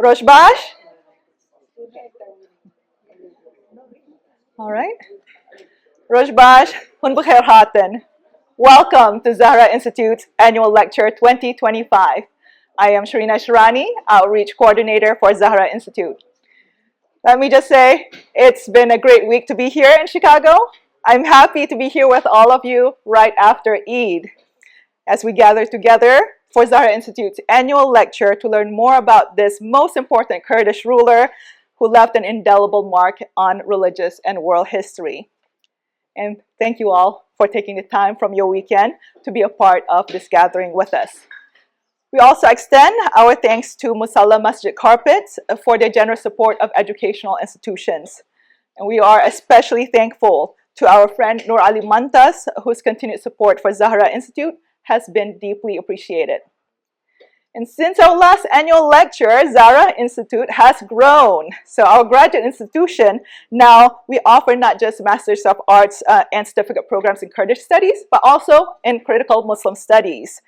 Roshbash? All right. Roshbash, Hunbukhair Haten. Welcome to Zahra Institute's Annual Lecture 2025. I am Sharina Sharani, Outreach Coordinator for Zahra Institute. Let me just say, it's been a great week to be here in Chicago. I'm happy to be here with all of you right after Eid, as we gather together for Zahra Institute's annual lecture to learn more about this most important Kurdish ruler who left an indelible mark on religious and world history. And thank you all for taking the time from your weekend to be a part of this gathering with us. We also extend our thanks to Musalla Masjid Carpets for their generous support of educational institutions. And we are especially thankful to our friend Nur Ali Mantas, whose continued support for Zahra Institute has been deeply appreciated. And since our last annual lecture, Zahra Institute has grown. So our graduate institution, now we offer not just Masters of Arts and certificate programs in Kurdish studies, but also in critical Muslim studies,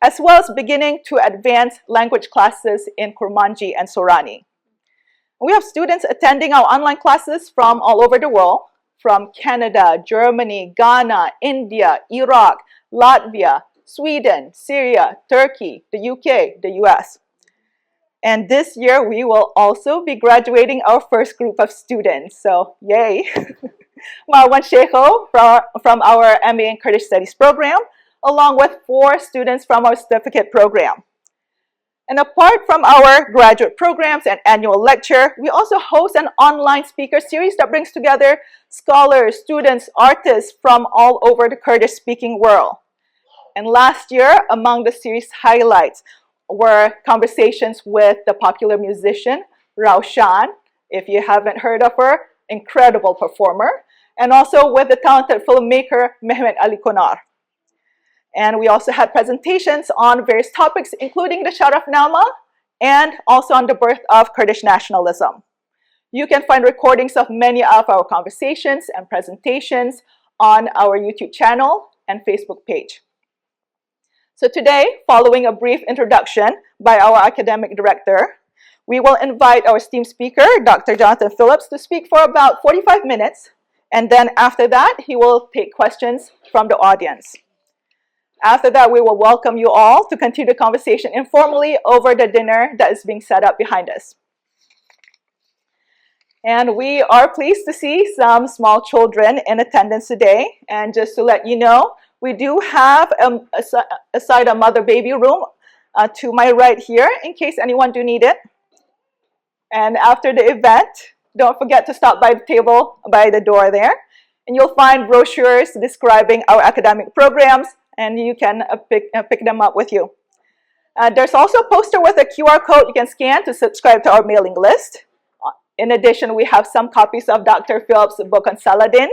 as well as beginning to advance language classes in Kurmanji and Sorani. We have students attending our online classes from all over the world, from Canada, Germany, Ghana, India, Iraq, Latvia, Sweden, Syria, Turkey, the UK, the US. And this year, we will also be graduating our first group of students. So, yay! Marwan Sheikho from our MA in Kurdish Studies program, along with 4 students from our certificate program. And apart from our graduate programs and annual lecture, we also host an online speaker series that brings together scholars, students, artists from all over the Kurdish-speaking world. And last year, among the series highlights were conversations with the popular musician, Raushan. If you haven't heard of her, incredible performer. And also with the talented filmmaker, Mehmet Ali Konar. And we also had presentations on various topics, including the Sharafnama and also on the birth of Kurdish nationalism. You can find recordings of many of our conversations and presentations on our YouTube channel and Facebook page. So today, following a brief introduction by our academic director, we will invite our esteemed speaker, Dr. Jonathan Phillips, to speak for about 45 minutes. And then after that, he will take questions from the audience. After that, we will welcome you all to continue the conversation informally over the dinner that is being set up behind us. And we are pleased to see some small children in attendance today. And just to let you know, we do have aside a mother-baby room to my right here, in case anyone do need it. And after the event, don't forget to stop by the table by the door there. And you'll find brochures describing our academic programs, and you can pick them up with you. There's also a poster with a QR code you can scan to subscribe to our mailing list. In addition, we have some copies of Dr. Phillips' book on Saladin,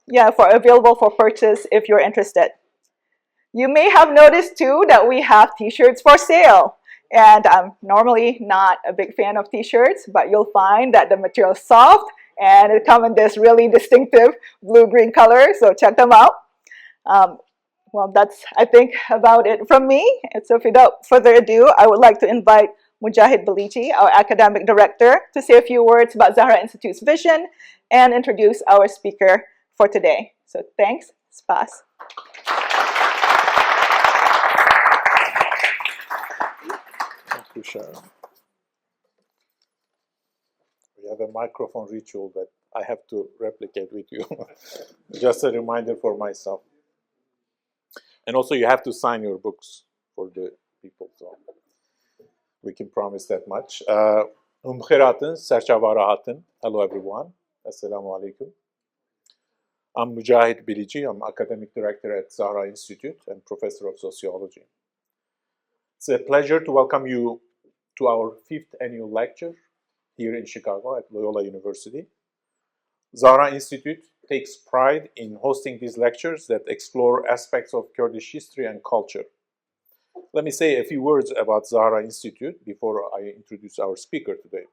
available for purchase if you're interested. You may have noticed too that we have t-shirts for sale. And I'm normally not a big fan of t-shirts, but you'll find that the material is soft and it comes in this really distinctive blue-green color, so check them out. Well, that's, I think, about it from me. And so without further ado, I would like to invite Mujahid Balici, our academic director, to say a few words about Zahra Institute's vision and introduce our speaker for today. So thanks, Spas. Thank you, Sharon. We have a microphone ritual that I have to replicate with you. Just a reminder for myself. And also you have to sign your books for the people, so we can promise that much. Hello everyone. Assalamu alaikum. I'm Mujahid Bilici. I'm academic director at Zahra Institute and professor of sociology. It's a pleasure to welcome you to our 5th annual lecture here in Chicago at Loyola University. Zahra Institute takes pride in hosting these lectures that explore aspects of Kurdish history and culture. Let me say a few words about Zahra Institute before I introduce our speaker today.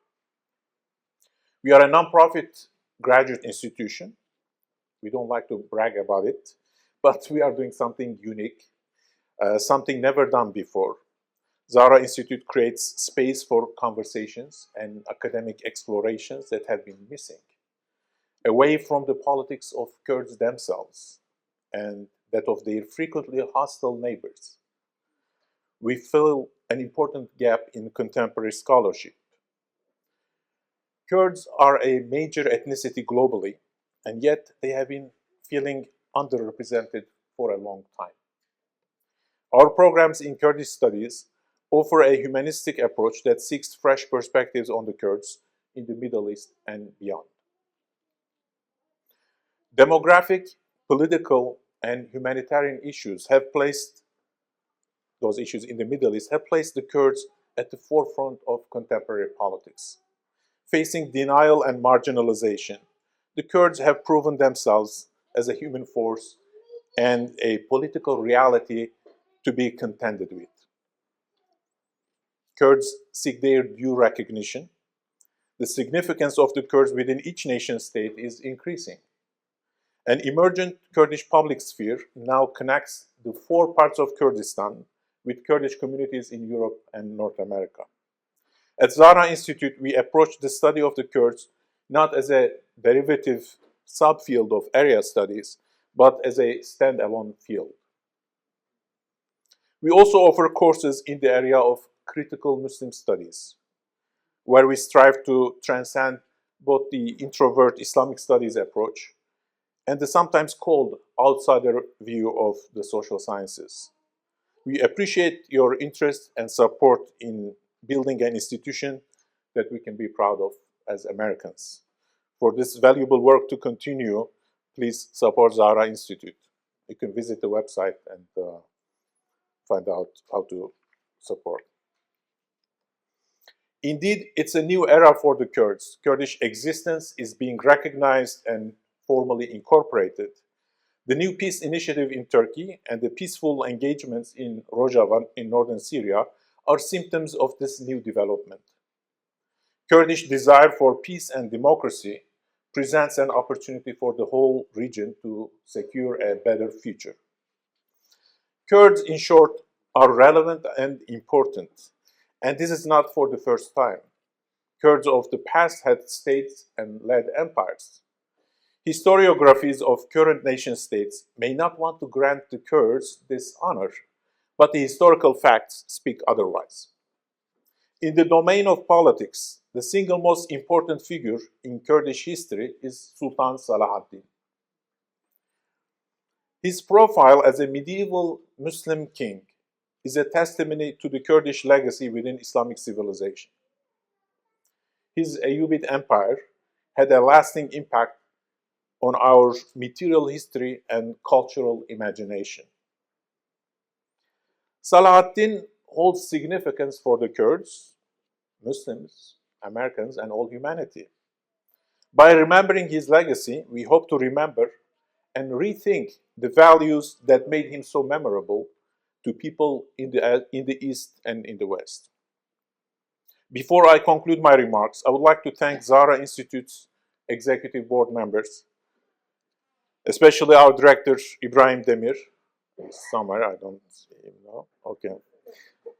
We are a nonprofit graduate institution. We don't like to brag about it, but we are doing something unique. something never done before. Zahra Institute creates space for conversations and academic explorations that have been missing, away from the politics of Kurds themselves and that of their frequently hostile neighbors. We fill an important gap in contemporary scholarship. Kurds are a major ethnicity globally, and yet they have been feeling underrepresented for a long time. Our programs in Kurdish studies offer a humanistic approach that seeks fresh perspectives on the Kurds in the Middle East and beyond. Demographic, political, and humanitarian issues have placed those issues in the Middle East have placed the Kurds at the forefront of contemporary politics. Facing denial and marginalization, the Kurds have proven themselves as a human force and a political reality to be contended with. Kurds seek their due recognition. The significance of the Kurds within each nation state is increasing. An emergent Kurdish public sphere now connects the four parts of Kurdistan with Kurdish communities in Europe and North America. At Zahra Institute, we approach the study of the Kurds not as a derivative subfield of area studies, but as a standalone field. We also offer courses in the area of critical Muslim studies, where we strive to transcend both the introvert Islamic studies approach and the sometimes called outsider view of the social sciences. We appreciate your interest and support in building an institution that we can be proud of as Americans. For this valuable work to continue, please support Zahra Institute. You can visit the website and find out how to support. Indeed, it's a new era for the Kurds. Kurdish existence is being recognized and formally incorporated. The new peace initiative in Turkey and the peaceful engagements in Rojava in northern Syria are symptoms of this new development. Kurdish desire for peace and democracy presents an opportunity for the whole region to secure a better future. Kurds, in short, are relevant and important, and this is not for the first time. Kurds of the past had states and led empires. Historiographies of current nation-states may not want to grant the Kurds this honor, but the historical facts speak otherwise. In the domain of politics, the single most important figure in Kurdish history is Sultan Saladin. His profile as a medieval Muslim king is a testimony to the Kurdish legacy within Islamic civilization. His Ayyubid Empire had a lasting impact on our material history and cultural imagination. Saladin holds significance for the Kurds, Muslims, Americans, and all humanity. By remembering his legacy, we hope to remember and rethink the values that made him so memorable to people in the East and in the West. Before I conclude my remarks, I would like to thank Zahra Institute's executive board members, especially our director, Ibrahim Demir, somewhere, I don't see him now, okay,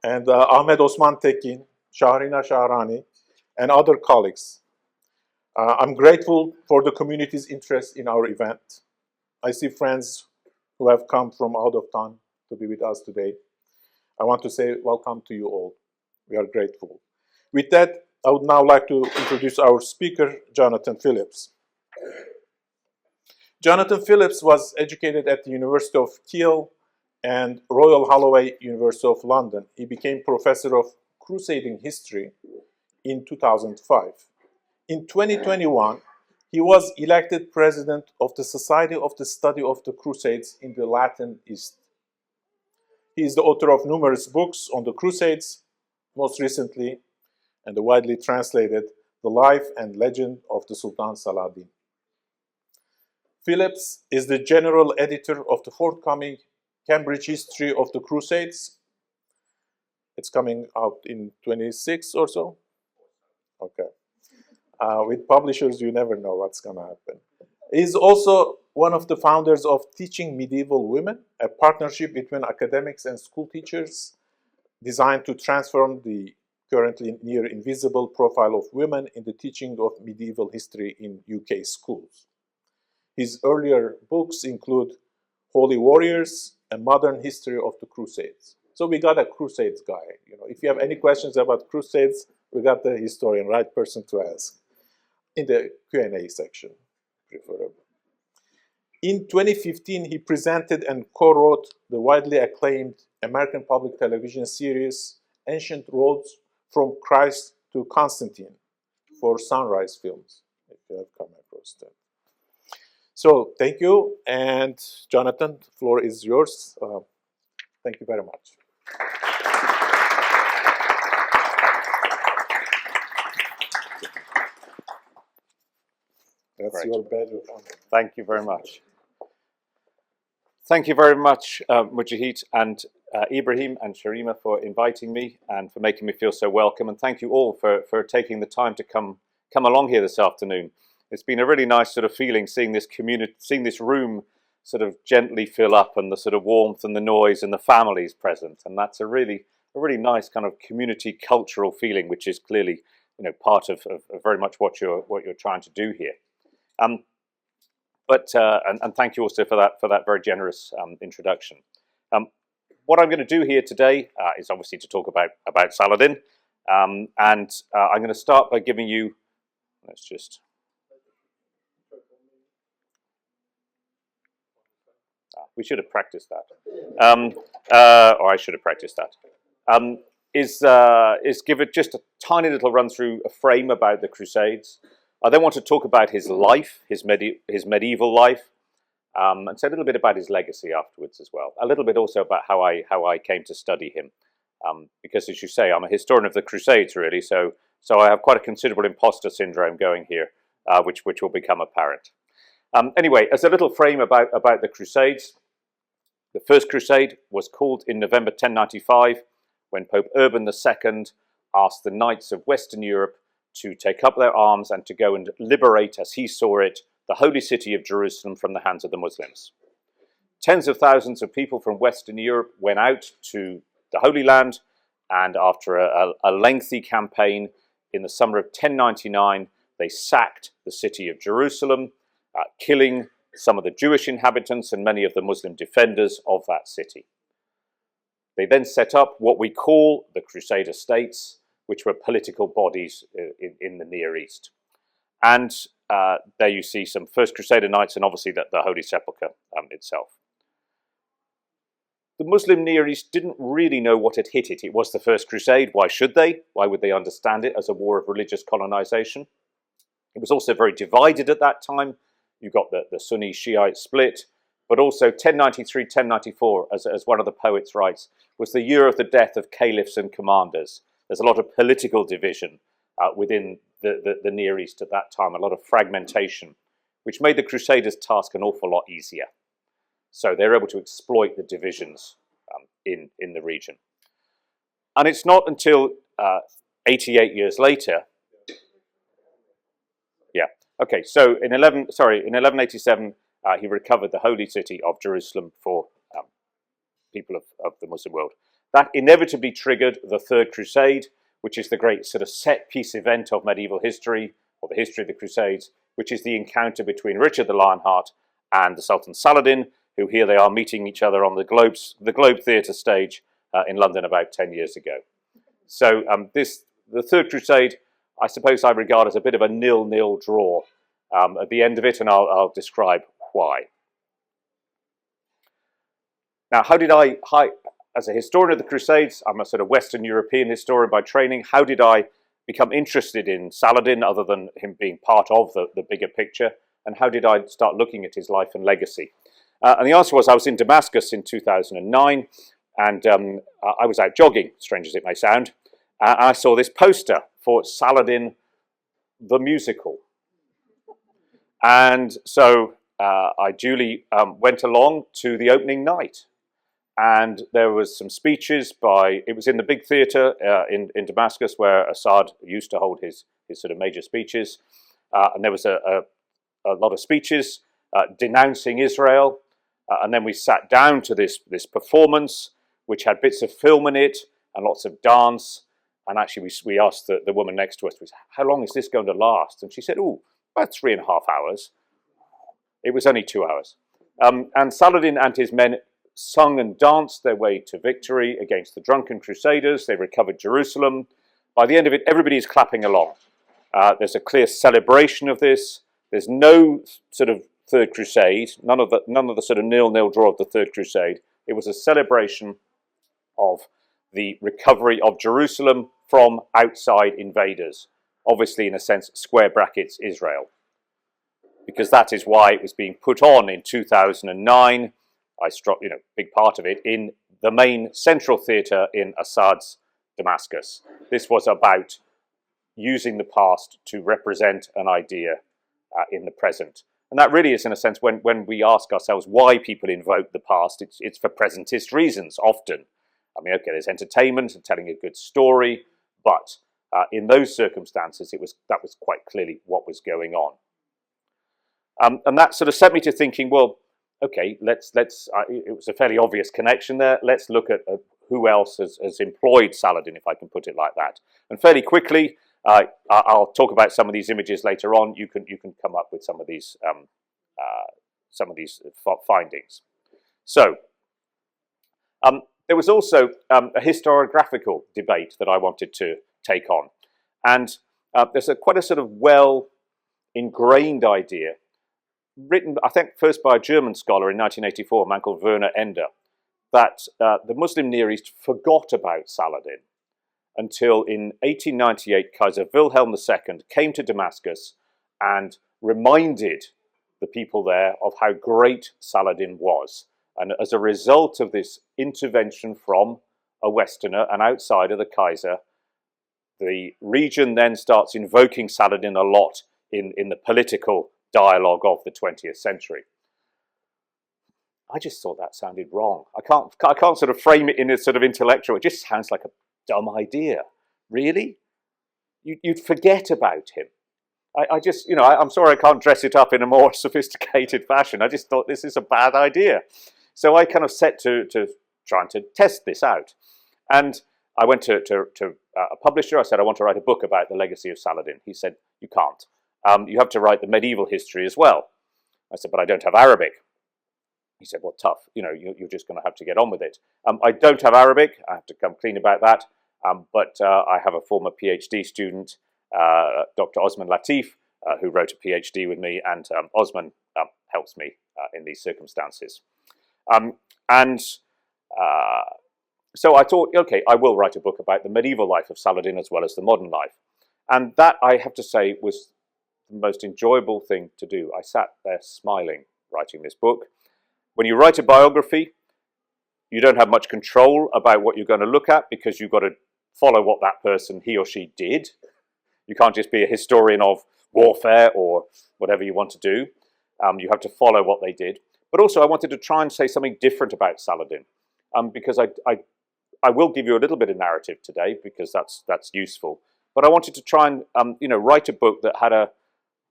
and Ahmed Osman Tekin, Shahrina Shahrani, and other colleagues. I'm grateful for the community's interest in our event. I see friends who have come from out of town to be with us today. I want to say welcome to you all. We are grateful. With that, I would now like to introduce our speaker, Jonathan Phillips. Jonathan Phillips was educated at the University of Kiel and Royal Holloway, University of London. He became Professor of Crusading History in 2005. In 2021, he was elected President of the Society of the Study of the Crusades in the Latin East. He is the author of numerous books on the Crusades, most recently, and the widely translated, The Life and Legend of the Sultan Saladin. Phillips is the general editor of the forthcoming Cambridge History of the Crusades. It's coming out in 26 or so. Okay. With publishers, you never know what's going to happen. He's also one of the founders of Teaching Medieval Women, a partnership between academics and school teachers designed to transform the currently near invisible profile of women in the teaching of medieval history in UK schools. His earlier books include Holy Warriors, A Modern History of the Crusades. So we got a Crusades guy. If you have any questions about Crusades, we got the historian, right person to ask in the Q&A section, preferably. In 2015, he presented and co-wrote the widely acclaimed American public television series, Ancient Roads from Christ to Constantine, for Sunrise Films, if you have come across that. So thank you, and Jonathan, the floor is yours. Thank you very much. That's Great. your badge of honor. Thank you very much. Thank you very much, Mujahid and Ibrahim and Sharima for inviting me and for making me feel so welcome. And thank you all for taking the time to come along here this afternoon. It's been a really nice sort of feeling seeing this community, seeing this room sort of gently fill up, and the sort of warmth and the noise and the families present. And that's a really nice kind of community cultural feeling, which is clearly, part of very much what you're trying to do here. And thank you also for that very generous introduction. What I'm going to do here today is obviously to talk about Saladin, and I'm going to start by giving you. Let's just. We should have practiced that, or I should have practiced that. Is give it just a tiny little run through a frame about the Crusades. I then want to talk about his life, his medieval life, and say a little bit about his legacy afterwards as well. A little bit also about how I came to study him, because as you say, I'm a historian of the Crusades really, so I have quite a considerable imposter syndrome going here, which will become apparent. Anyway, as a little frame about the Crusades, the First Crusade was called in November 1095 when Pope Urban II asked the knights of Western Europe to take up their arms and to go and liberate, as he saw it, the holy city of Jerusalem from the hands of the Muslims. Tens of thousands of people from Western Europe went out to the Holy Land, and after a lengthy campaign in the summer of 1099, they sacked the city of Jerusalem, killing some of the Jewish inhabitants and many of the Muslim defenders of that city. They then set up what we call the Crusader states, which were political bodies in the Near East. And there you see some First Crusader knights and obviously the Holy Sepulchre itself. The Muslim Near East didn't really know what had hit it. It was the First Crusade. Why should they? Why would they understand it as a war of religious colonization? It was also very divided at that time. You got the Sunni Shiite split, but also 1093, 1094, as one of the poets writes, was the year of the death of caliphs and commanders. There's a lot of political division within the Near East at that time, a lot of fragmentation, which made the Crusaders' task an awful lot easier. So they're able to exploit the divisions in the region. And it's not until 88 years later. Yeah. Okay. So in 1187, he recovered the holy city of Jerusalem for people of the Muslim world. That inevitably triggered the Third Crusade, which is the great sort of set-piece event of medieval history, or the history of the Crusades, which is the encounter between Richard the Lionheart and the Sultan Saladin, who here they are meeting each other on the Globe Theatre stage in London about 10 years ago. So the Third Crusade, I suppose I regard as a bit of a 0-0 draw at the end of it, and I'll describe why. Now, as a historian of the Crusades, I'm a sort of Western European historian by training. How did I become interested in Saladin, other than him being part of the bigger picture? And how did I start looking at his life and legacy? And the answer was I was in Damascus in 2009, and I was out jogging, strange as it may sound. I saw this poster for Saladin the musical. And so I duly went along to the opening night. And there was some speeches it was in the big theatre in Damascus where Assad used to hold his sort of major speeches. And there was a lot of speeches denouncing Israel. And then we sat down to this performance, which had bits of film in it and lots of dance. And actually, we asked the woman next to us, how long is this going to last? And she said, oh, about 3.5 hours. It was only 2 hours. And Saladin and his men sung and danced their way to victory against the drunken crusaders. They recovered Jerusalem. By the end of it, everybody is clapping along. There's a clear celebration of this. There's no sort of Third Crusade, none of the sort of nil-nil draw of the Third Crusade. It was a celebration of the recovery of Jerusalem from outside invaders. Obviously, in a sense, square brackets Israel, because that is why it was being put on in 2009. I struck, big part of it in the main central theatre in Assad's Damascus. This was about using the past to represent an idea in the present. And that really is, in a sense, when we ask ourselves why people invoke the past, it's for presentist reasons often. I mean, okay, there's entertainment and telling a good story, but in those circumstances, that was quite clearly what was going on. And that sort of set me to thinking, well, okay, it was a fairly obvious connection there. Let's look at who else has employed Saladin, if I can put it like that. And fairly quickly, I'll talk about some of these images later on. You can come up with some of these findings. So there was also a historiographical debate that I wanted to take on, and there's quite a sort of well-ingrained idea, written I think first by a German scholar in 1984, a man called Werner Ender, that the Muslim Near East forgot about Saladin until in 1898 Kaiser Wilhelm II came to Damascus and reminded the people there of how great Saladin was. And as a result of this intervention from a Westerner, an outsider, the Kaiser, the region then starts invoking Saladin a lot in the political dialogue of the 20th century. I just thought that sounded wrong. I can't sort of frame it in a sort of intellectual. It just sounds like a dumb idea. Really? You'd forget about him. I just, I'm sorry I can't dress it up in a more sophisticated fashion. I just thought this is a bad idea. So I kind of set to trying to test this out. And I went to a publisher. I said, I want to write a book about the legacy of Saladin. He said, you can't. You have to write the medieval history as well. I said, but I don't have Arabic. He said, well, tough. You're just going to have to get on with it. I don't have Arabic. I have to come clean about that. But I have a former PhD student, Dr. Osman Latif, who wrote a PhD with me, and Osman helps me in these circumstances. So I thought, okay, I will write a book about the medieval life of Saladin as well as the modern life. And that, I have to say, was the most enjoyable thing to do. I sat there smiling writing this book. When you write a biography, you don't have much control about what you're going to look at because you've got to follow what that person, he or she, did. You can't just be a historian of warfare or whatever you want to do. You have to follow what they did. But also I wanted to try and say something different about Saladin, because I will give you a little bit of narrative today because that's useful. But I wanted to try and write a book that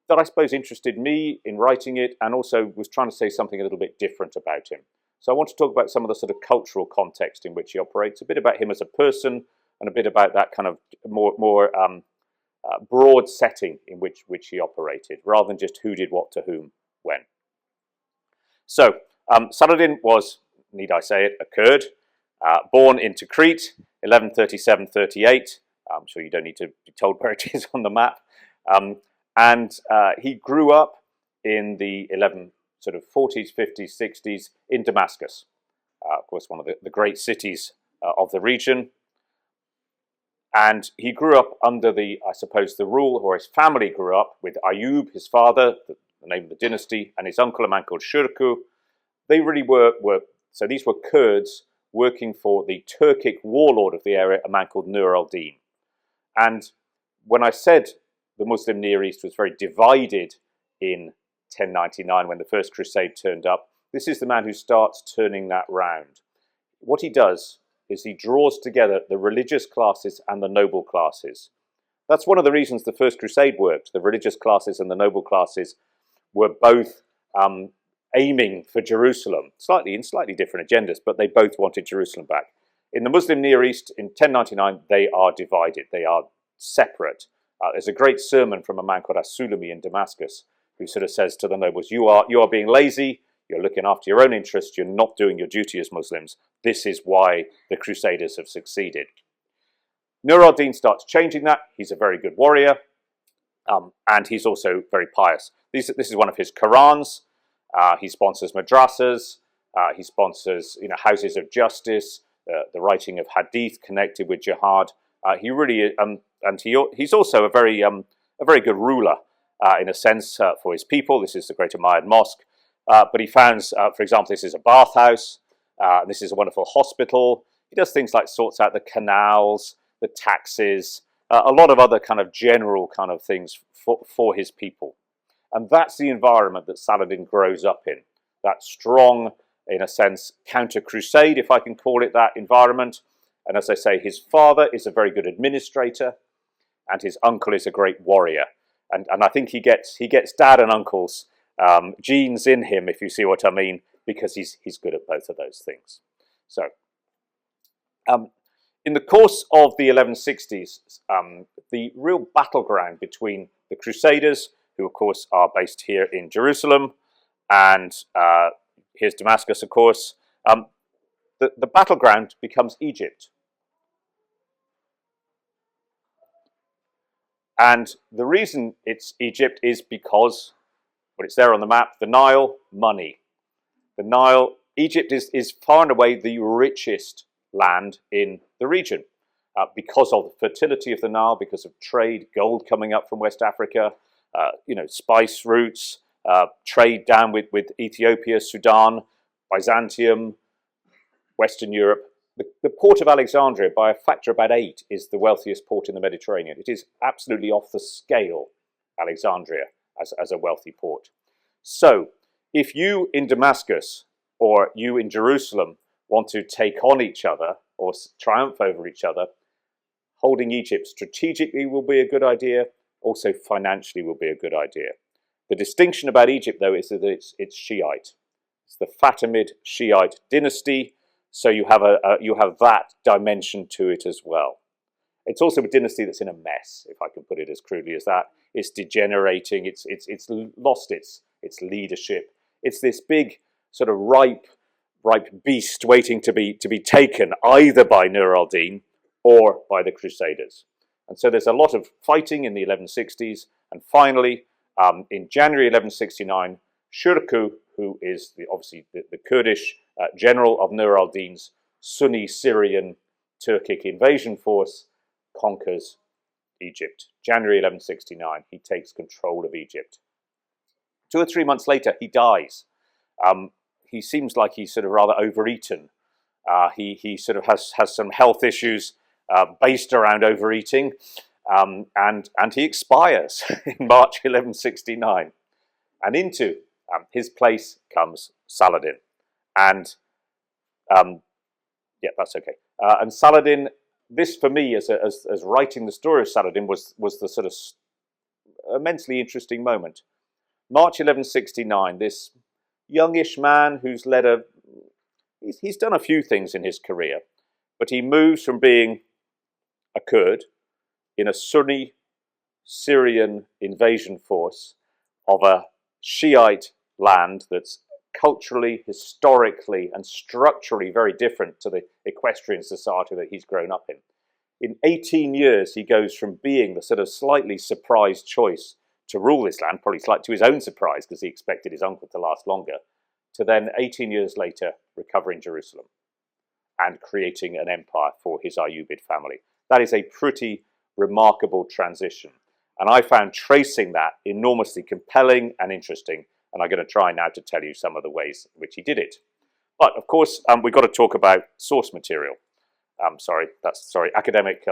that I suppose interested me in writing it, and also was trying to say something a little bit different about him. So I want to talk about some of the sort of cultural context in which he operates, a bit about him as a person, and a bit about that kind of more broad setting in which he operated, rather than just who did what to whom when. So Saladin was, need I say it, a Kurd, born into Crete, 1137-38. I'm sure you don't need to be told where it is on the map. And he grew up in the 40s, 50s, 60s in Damascus. Of course, one of the great cities of the region. And he grew up under the rule, or his family grew up with Ayub, his father, the name of the dynasty, and his uncle, a man called Shurku. They really so these were Kurds working for the Turkic warlord of the area, a man called Nur al-Din. And when I said the Muslim Near East was very divided in 1099 when the First Crusade turned up, this is the man who starts turning that round. What he does is he draws together the religious classes and the noble classes. That's one of the reasons the First Crusade worked. The religious classes and the noble classes were both aiming for Jerusalem, in slightly different agendas, but they both wanted Jerusalem back. In the Muslim Near East, in 1099, they are divided. They are separate. There's a great sermon from a man called As-Sulami in Damascus, who sort of says to the nobles, you are being lazy, you're looking after your own interests, you're not doing your duty as Muslims. This is why the Crusaders have succeeded. Nur al-Din starts changing that. He's a very good warrior, and he's also very pious. This is one of his Qurans. He sponsors madrasas. He sponsors, houses of justice, the writing of hadith connected with jihad. He really, he's also a very good ruler in a sense for his people. This is the Great Umayyad Mosque, but he founds, for example, this is a bathhouse. This is a wonderful hospital. He does things like sorts out the canals, the taxes, a lot of other kind of general kind of things for his people. And that's the environment that Saladin grows up in, that strong, in a sense, counter-crusade, if I can call it that, environment. And as I say, his father is a very good administrator, and his uncle is a great warrior. And I think he gets dad and uncle's genes in him, if you see what I mean, because he's good at both of those things. So, in the course of the 1160s, the real battleground between the Crusaders, who of course are based here in Jerusalem, and here's Damascus, of course, the battleground becomes Egypt. And the reason it's Egypt is because, well, it's there on the map, the Nile, money. The Nile, Egypt is far and away the richest land in the region because of the fertility of the Nile, because of trade, gold coming up from West Africa, spice routes, trade down with Ethiopia, Sudan, Byzantium, Western Europe. The port of Alexandria, by a factor of about 8, is the wealthiest port in the Mediterranean. It is absolutely off the scale, Alexandria, as a wealthy port. So, if you in Damascus or you in Jerusalem want to take on each other or triumph over each other, holding Egypt strategically will be a good idea, also financially will be a good idea. The distinction about Egypt, though, is that it's Shiite. It's the Fatimid Shiite dynasty, so you have that dimension to it as well. It's also a dynasty that's in a mess, if I can put it as crudely as that. It's degenerating. It's lost its leadership. It's this big sort of ripe beast waiting to be taken either by Nur al-Din or by the Crusaders. And so there's a lot of fighting in the 1160s, and finally, in January 1169, Shirkuh, who is obviously the Kurdish general of Nur al-Din's Sunni Syrian Turkic invasion force, conquers Egypt. January 1169, he takes control of Egypt. 2 or 3 months later, he dies. He seems like he's sort of rather overeaten. He sort of has some health issues based around overeating, and he expires in March 1169. And into his place comes Saladin. And that's okay. And Saladin, this for me, as writing the story of Saladin, was the sort of immensely interesting moment. March 1169, this youngish man who's he's done a few things in his career, but he moves from being a Kurd in a Sunni Syrian invasion force of a Shiite land that's culturally, historically, and structurally very different to the equestrian society that he's grown up in. In 18 years, he goes from being the sort of slightly surprised choice to rule this land, probably slightly to his own surprise because he expected his uncle to last longer, to then 18 years later recovering Jerusalem and creating an empire for his Ayyubid family. That is a pretty remarkable transition. And I found tracing that enormously compelling and interesting, and I'm going to try now to tell you some of the ways in which he did it. But of course, we've got to talk about source material. Academic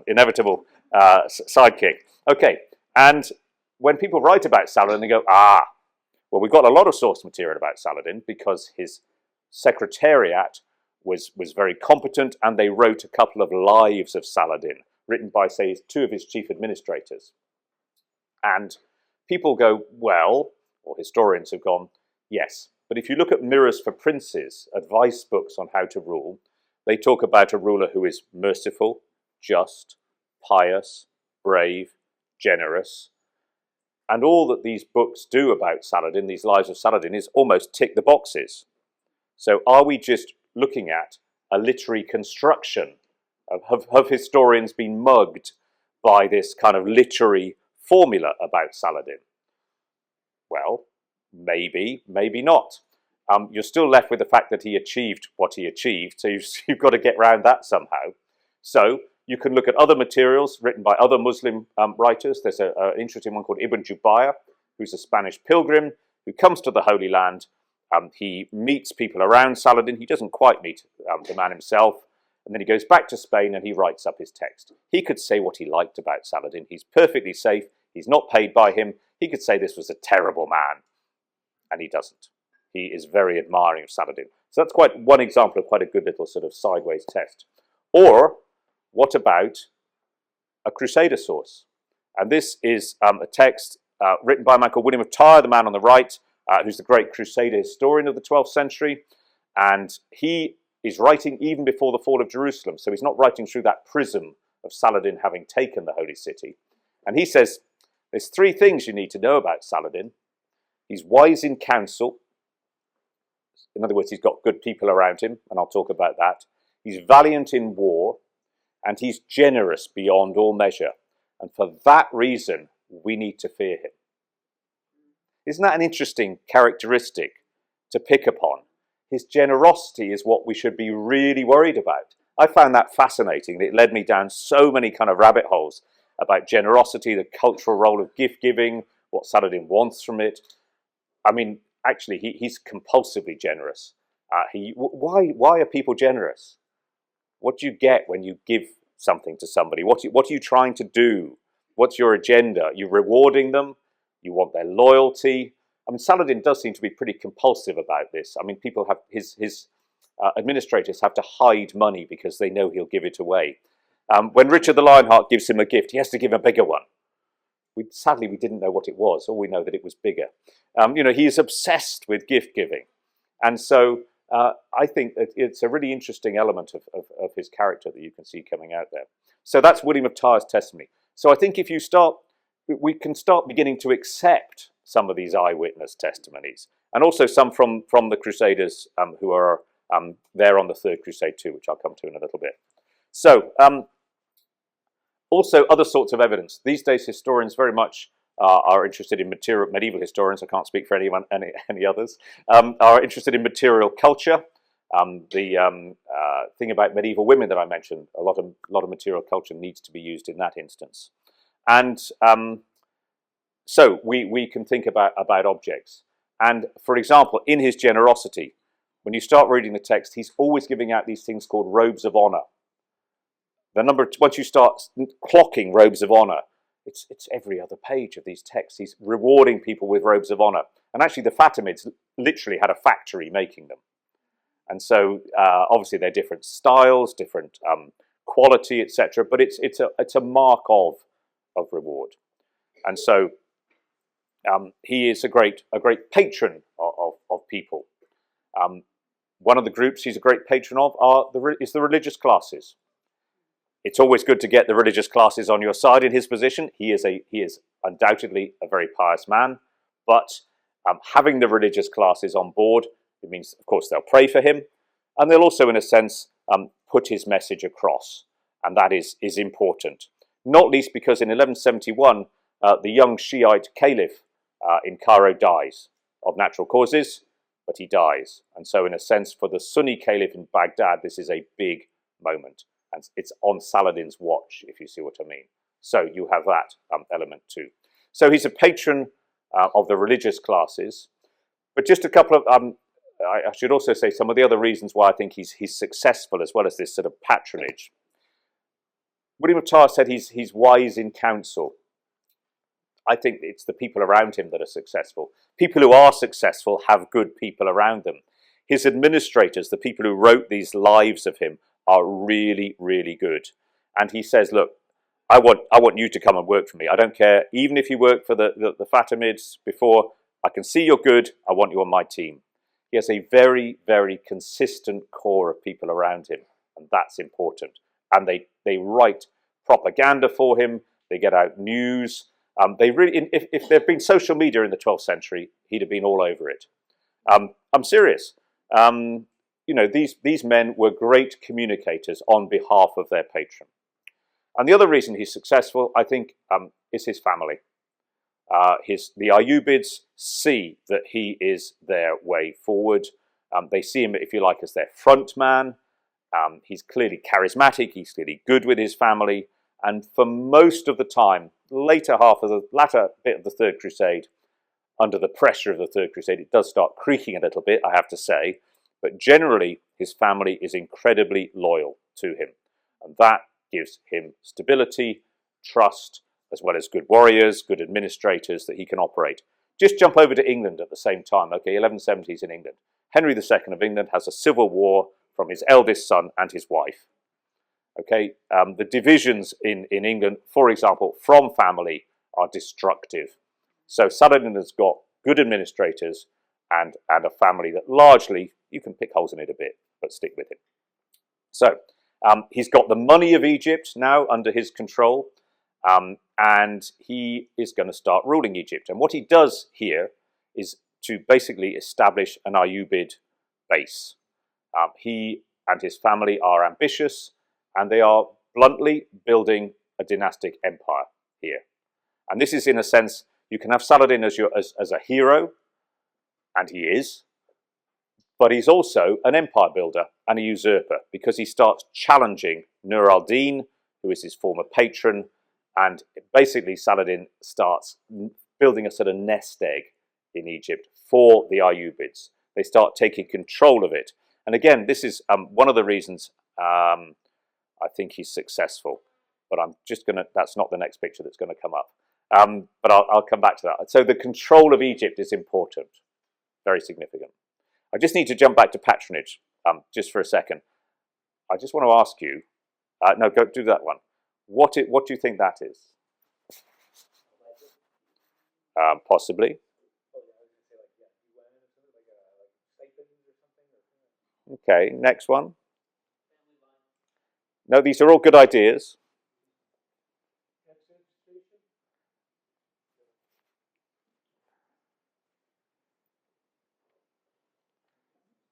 inevitable sidekick. Okay, and when people write about Saladin, they go, well, we've got a lot of source material about Saladin because his secretariat was very competent, and they wrote a couple of lives of Saladin, written by, say, 2 of his chief administrators. And people go, well, or historians have gone, yes. But if you look at Mirrors for Princes, advice books on how to rule, they talk about a ruler who is merciful, just, pious, brave, generous. And all that these books do about Saladin, these lives of Saladin, is almost tick the boxes. So are we just looking at a literary construction? Have historians been mugged by this kind of literary formula about Saladin? Well, maybe, maybe not. You're still left with the fact that he achieved what he achieved, so you've got to get around that somehow. So you can look at other materials written by other Muslim writers. There's an interesting one called Ibn Jubayr, who's a Spanish pilgrim who comes to the Holy Land. He meets people around Saladin. He doesn't quite meet the man himself. And then he goes back to Spain and he writes up his text. He could say what he liked about Saladin. He's perfectly safe. He's not paid by him. He could say this was a terrible man. And he doesn't. He is very admiring of Saladin. So that's quite one example of quite a good little sort of sideways test. Or what about a Crusader source? And this is a text written by a man called William of Tyre, the man on the right, who's the great Crusader historian of the 12th century. And he is writing even before the fall of Jerusalem. So he's not writing through that prism of Saladin having taken the holy city. And he says, there's three things you need to know about Saladin. He's wise in counsel. In other words, he's got good people around him, and I'll talk about that. He's valiant in war, and he's generous beyond all measure. And for that reason, we need to fear him. Isn't that an interesting characteristic to pick upon? His generosity is what we should be really worried about. I found that fascinating. It led me down so many kind of rabbit holes about generosity, the cultural role of gift giving, what Saladin wants from it. I mean, actually, he's compulsively generous. Why are people generous? What do you get when you give something to somebody? What are you trying to do? What's your agenda? You're rewarding them? You want their loyalty? I mean, Saladin does seem to be pretty compulsive about this. I mean, people have his administrators have to hide money because they know he'll give it away. When Richard the Lionheart gives him a gift, he has to give a bigger one. Sadly, we didn't know what it was. All we know that it was bigger. He is obsessed with gift giving. And so I think that it's a really interesting element of his character that you can see coming out there. So that's William of Tyre's testimony. So I think if we can start beginning to accept some of these eyewitness testimonies, and also some from the Crusaders who are there on the Third Crusade too, which I'll come to in a little bit. So also other sorts of evidence. These days historians very much are interested in medieval historians, I can't speak for any others, are interested in material culture. The thing about medieval women that I mentioned, a lot of material culture needs to be used in that instance. And so we can think about objects. And for example, in his generosity, when you start reading the text, he's always giving out these things called robes of honor. Once you start clocking robes of honor, it's every other page of these texts. He's rewarding people with robes of honor. And actually the Fatimids literally had a factory making them. And so obviously they're different styles, different quality, etc. But it's a mark of reward. And so he is a great patron of people. One of the groups he's a great patron of is the religious classes. It's always good to get the religious classes on your side in his position. He is undoubtedly a very pious man, but having the religious classes on board, it means, of course, they'll pray for him, and they'll also, in a sense, put his message across, and that is important. Not least because in 1171, the young Shiite caliph in Cairo dies of natural causes, but he dies. And so, in a sense, for the Sunni caliph in Baghdad, this is a big moment. And it's on Saladin's watch, if you see what I mean. So you have that element too. So he's a patron of the religious classes. But just a couple of, I should also say some of the other reasons why I think he's successful, as well as this sort of patronage. William of Tyre said he's wise in counsel. I think it's the people around him that are successful. People who are successful have good people around them. His administrators, the people who wrote these lives of him, are really, really good. And he says, look, I want you to come and work for me. I don't care, even if you work for the Fatimids before, I can see you're good. I want you on my team. He has a very, very consistent core of people around him, and that's important. And they write propaganda for him. They get out news. They really, if there'd been social media in the 12th century, he'd have been all over it. I'm serious. You know, these men were great communicators on behalf of their patron. And the other reason he's successful, I think, is his family. The Ayyubids see that he is their way forward. They see him, if you like, as their front man. He's clearly charismatic. He's clearly good with his family. And for most of the time, latter bit of the Third Crusade, under the pressure of the Third Crusade, it does start creaking a little bit, I have to say. But generally, his family is incredibly loyal to him. And that gives him stability, trust, as well as good warriors, good administrators that he can operate. Just jump over to England at the same time. Okay, 1170s in England. Henry II of England has a civil war from his eldest son and his wife. Okay, the divisions in England, for example, from family are destructive. So Saladin has got good administrators and a family that largely, you can pick holes in it a bit, but stick with him. So he's got the money of Egypt now under his control, and he is going to start ruling Egypt. And what he does here is to basically establish an Ayyubid base. He and his family are ambitious, and they are bluntly building a dynastic empire here. And this is, in a sense, you can have Saladin as a hero, and he is, but he's also an empire builder and a usurper, because he starts challenging Nur al-Din, who is his former patron, and basically Saladin starts building a sort of nest egg in Egypt for the Ayyubids. They start taking control of it. And again, this is one of the reasons I think he's successful. But that's not the next picture that's going to come up. But I'll come back to that. So the control of Egypt is important, very significant. I just need to jump back to patronage just for a second. I just want to ask you, no, go do that one. What do you think that is? Possibly. Okay, next one. No, these are all good ideas.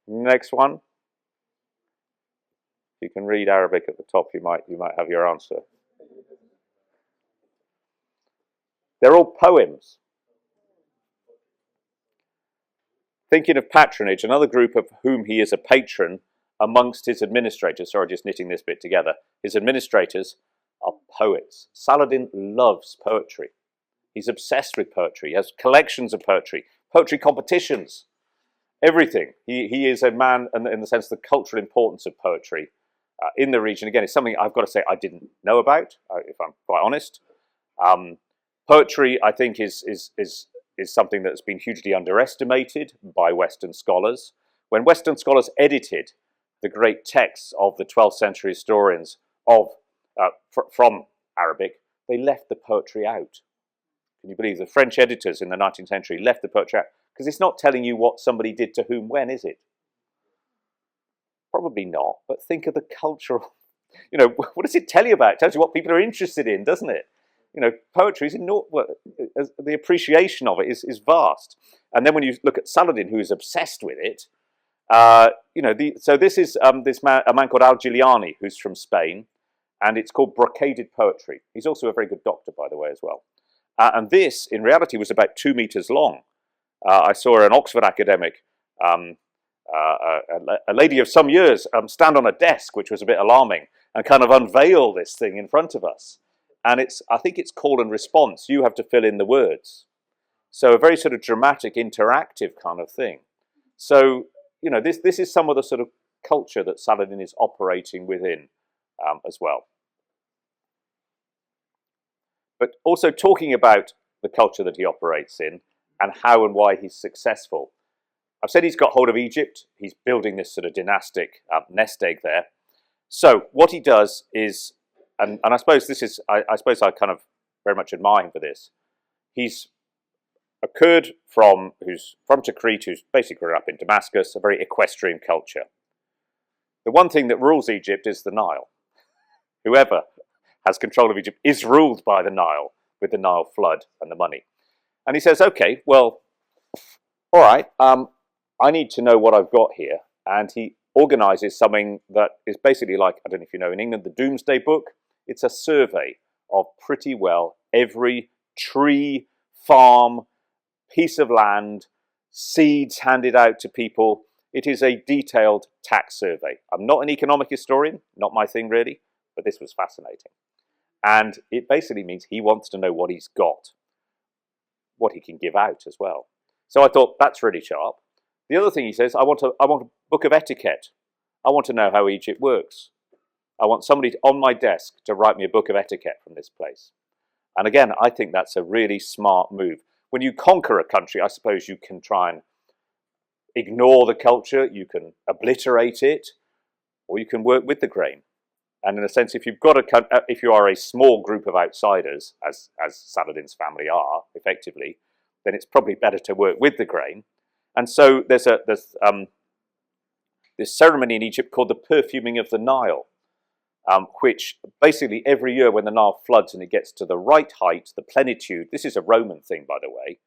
Next one. If you can read Arabic at the top, you might have your answer. They're all poems. Thinking of patronage, another group of whom he is a patron amongst his administrators, sorry, just knitting this bit together, his administrators are poets. Saladin loves poetry. He's obsessed with poetry. He has collections of poetry competitions, everything. He is a man, in the sense, the cultural importance of poetry in the region. Again, it's something I've got to say I didn't know about, if I'm quite honest. Poetry, I think, is something that's been hugely underestimated by Western scholars. When Western scholars edited the great texts of the 12th century historians from Arabic, they left the poetry out. Can you believe the French editors in the 19th century left the poetry out? Because it's not telling you what somebody did to whom when, is it? Probably not, but think of the cultural, what does it tell you about? It tells you what people are interested in, doesn't it? Poetry is the appreciation of it is vast. And then when you look at Saladin, who is obsessed with it, so this is a man called Al-Jiliani, who's from Spain, and it's called brocaded poetry. He's also a very good doctor, by the way, as well. And this, in reality, was about 2 meters long. I saw an Oxford academic, a lady of some years, stand on a desk, which was a bit alarming, and kind of unveil this thing in front of us. And I think it's call and response. You have to fill in the words. So a very sort of dramatic, interactive kind of thing. So, this is some of the sort of culture that Saladin is operating within as well. But also talking about the culture that he operates in and how and why he's successful. I've said he's got hold of Egypt. He's building this sort of dynastic nest egg there. So what he does is, and I suppose this is, I suppose I kind of very much admire him for this. He's a Kurd who's from Tikrit, who's basically grew up in Damascus, a very equestrian culture. The one thing that rules Egypt is the Nile. Whoever has control of Egypt is ruled by the Nile, with the Nile flood and the money. And he says, okay, well, all right, I need to know what I've got here. And he organizes something that is basically like, I don't know if you know in England, the Doomsday Book. It's a survey of pretty well every tree, farm, piece of land, seeds handed out to people. It is a detailed tax survey. I'm not an economic historian, not my thing really, but this was fascinating. And it basically means he wants to know what he's got, what he can give out as well. So I thought, that's really sharp. The other thing he says, I want a book of etiquette. I want to know how Egypt works. I want somebody on my desk to write me a book of etiquette from this place. And again, I think that's a really smart move. When you conquer a country, I suppose you can try and ignore the culture, you can obliterate it, or you can work with the grain. And in a sense, if you are a small group of outsiders, as Saladin's family are, effectively, then it's probably better to work with the grain. And so there's this ceremony in Egypt called the perfuming of the Nile, which basically every year when the Nile floods and it gets to the right height, the plenitude, this is a Roman thing, by the way,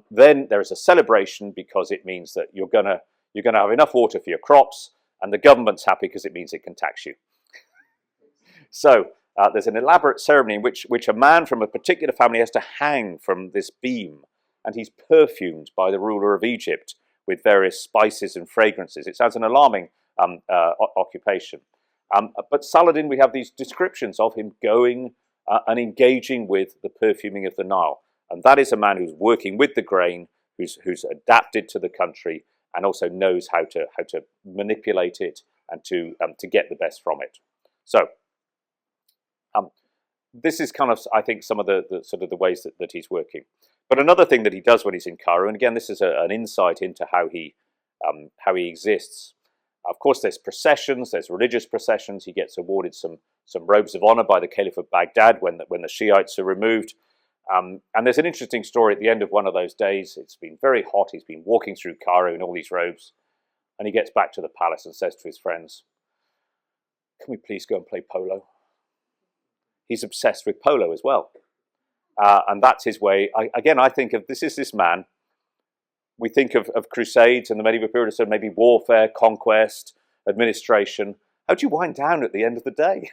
then there is a celebration because it means that you're going to have enough water for your crops, and the government's happy because it means it can tax you. So there's an elaborate ceremony in which a man from a particular family has to hang from this beam, and he's perfumed by the ruler of Egypt with various spices and fragrances. It sounds an alarming occupation. But Saladin, we have these descriptions of him going and engaging with the perfuming of the Nile. And that is a man who's working with the grain, who's adapted to the country, and also knows how to manipulate it and to get the best from it. So this is kind of, I think, some of the sort of the ways that he's working. But another thing that he does when he's in Cairo, and again, this is an insight into how he exists. Of course, there's processions, there's religious processions. He gets awarded some robes of honor by the Caliph of Baghdad when the Shiites are removed. And there's an interesting story at the end of one of those days. It's been very hot. He's been walking through Cairo in all these robes. And he gets back to the palace and says to his friends, "Can we please go and play polo?" He's obsessed with polo as well. And that's his way. I think of this man. We think of Crusades and the medieval period, so maybe warfare, conquest, administration. How do you wind down at the end of the day?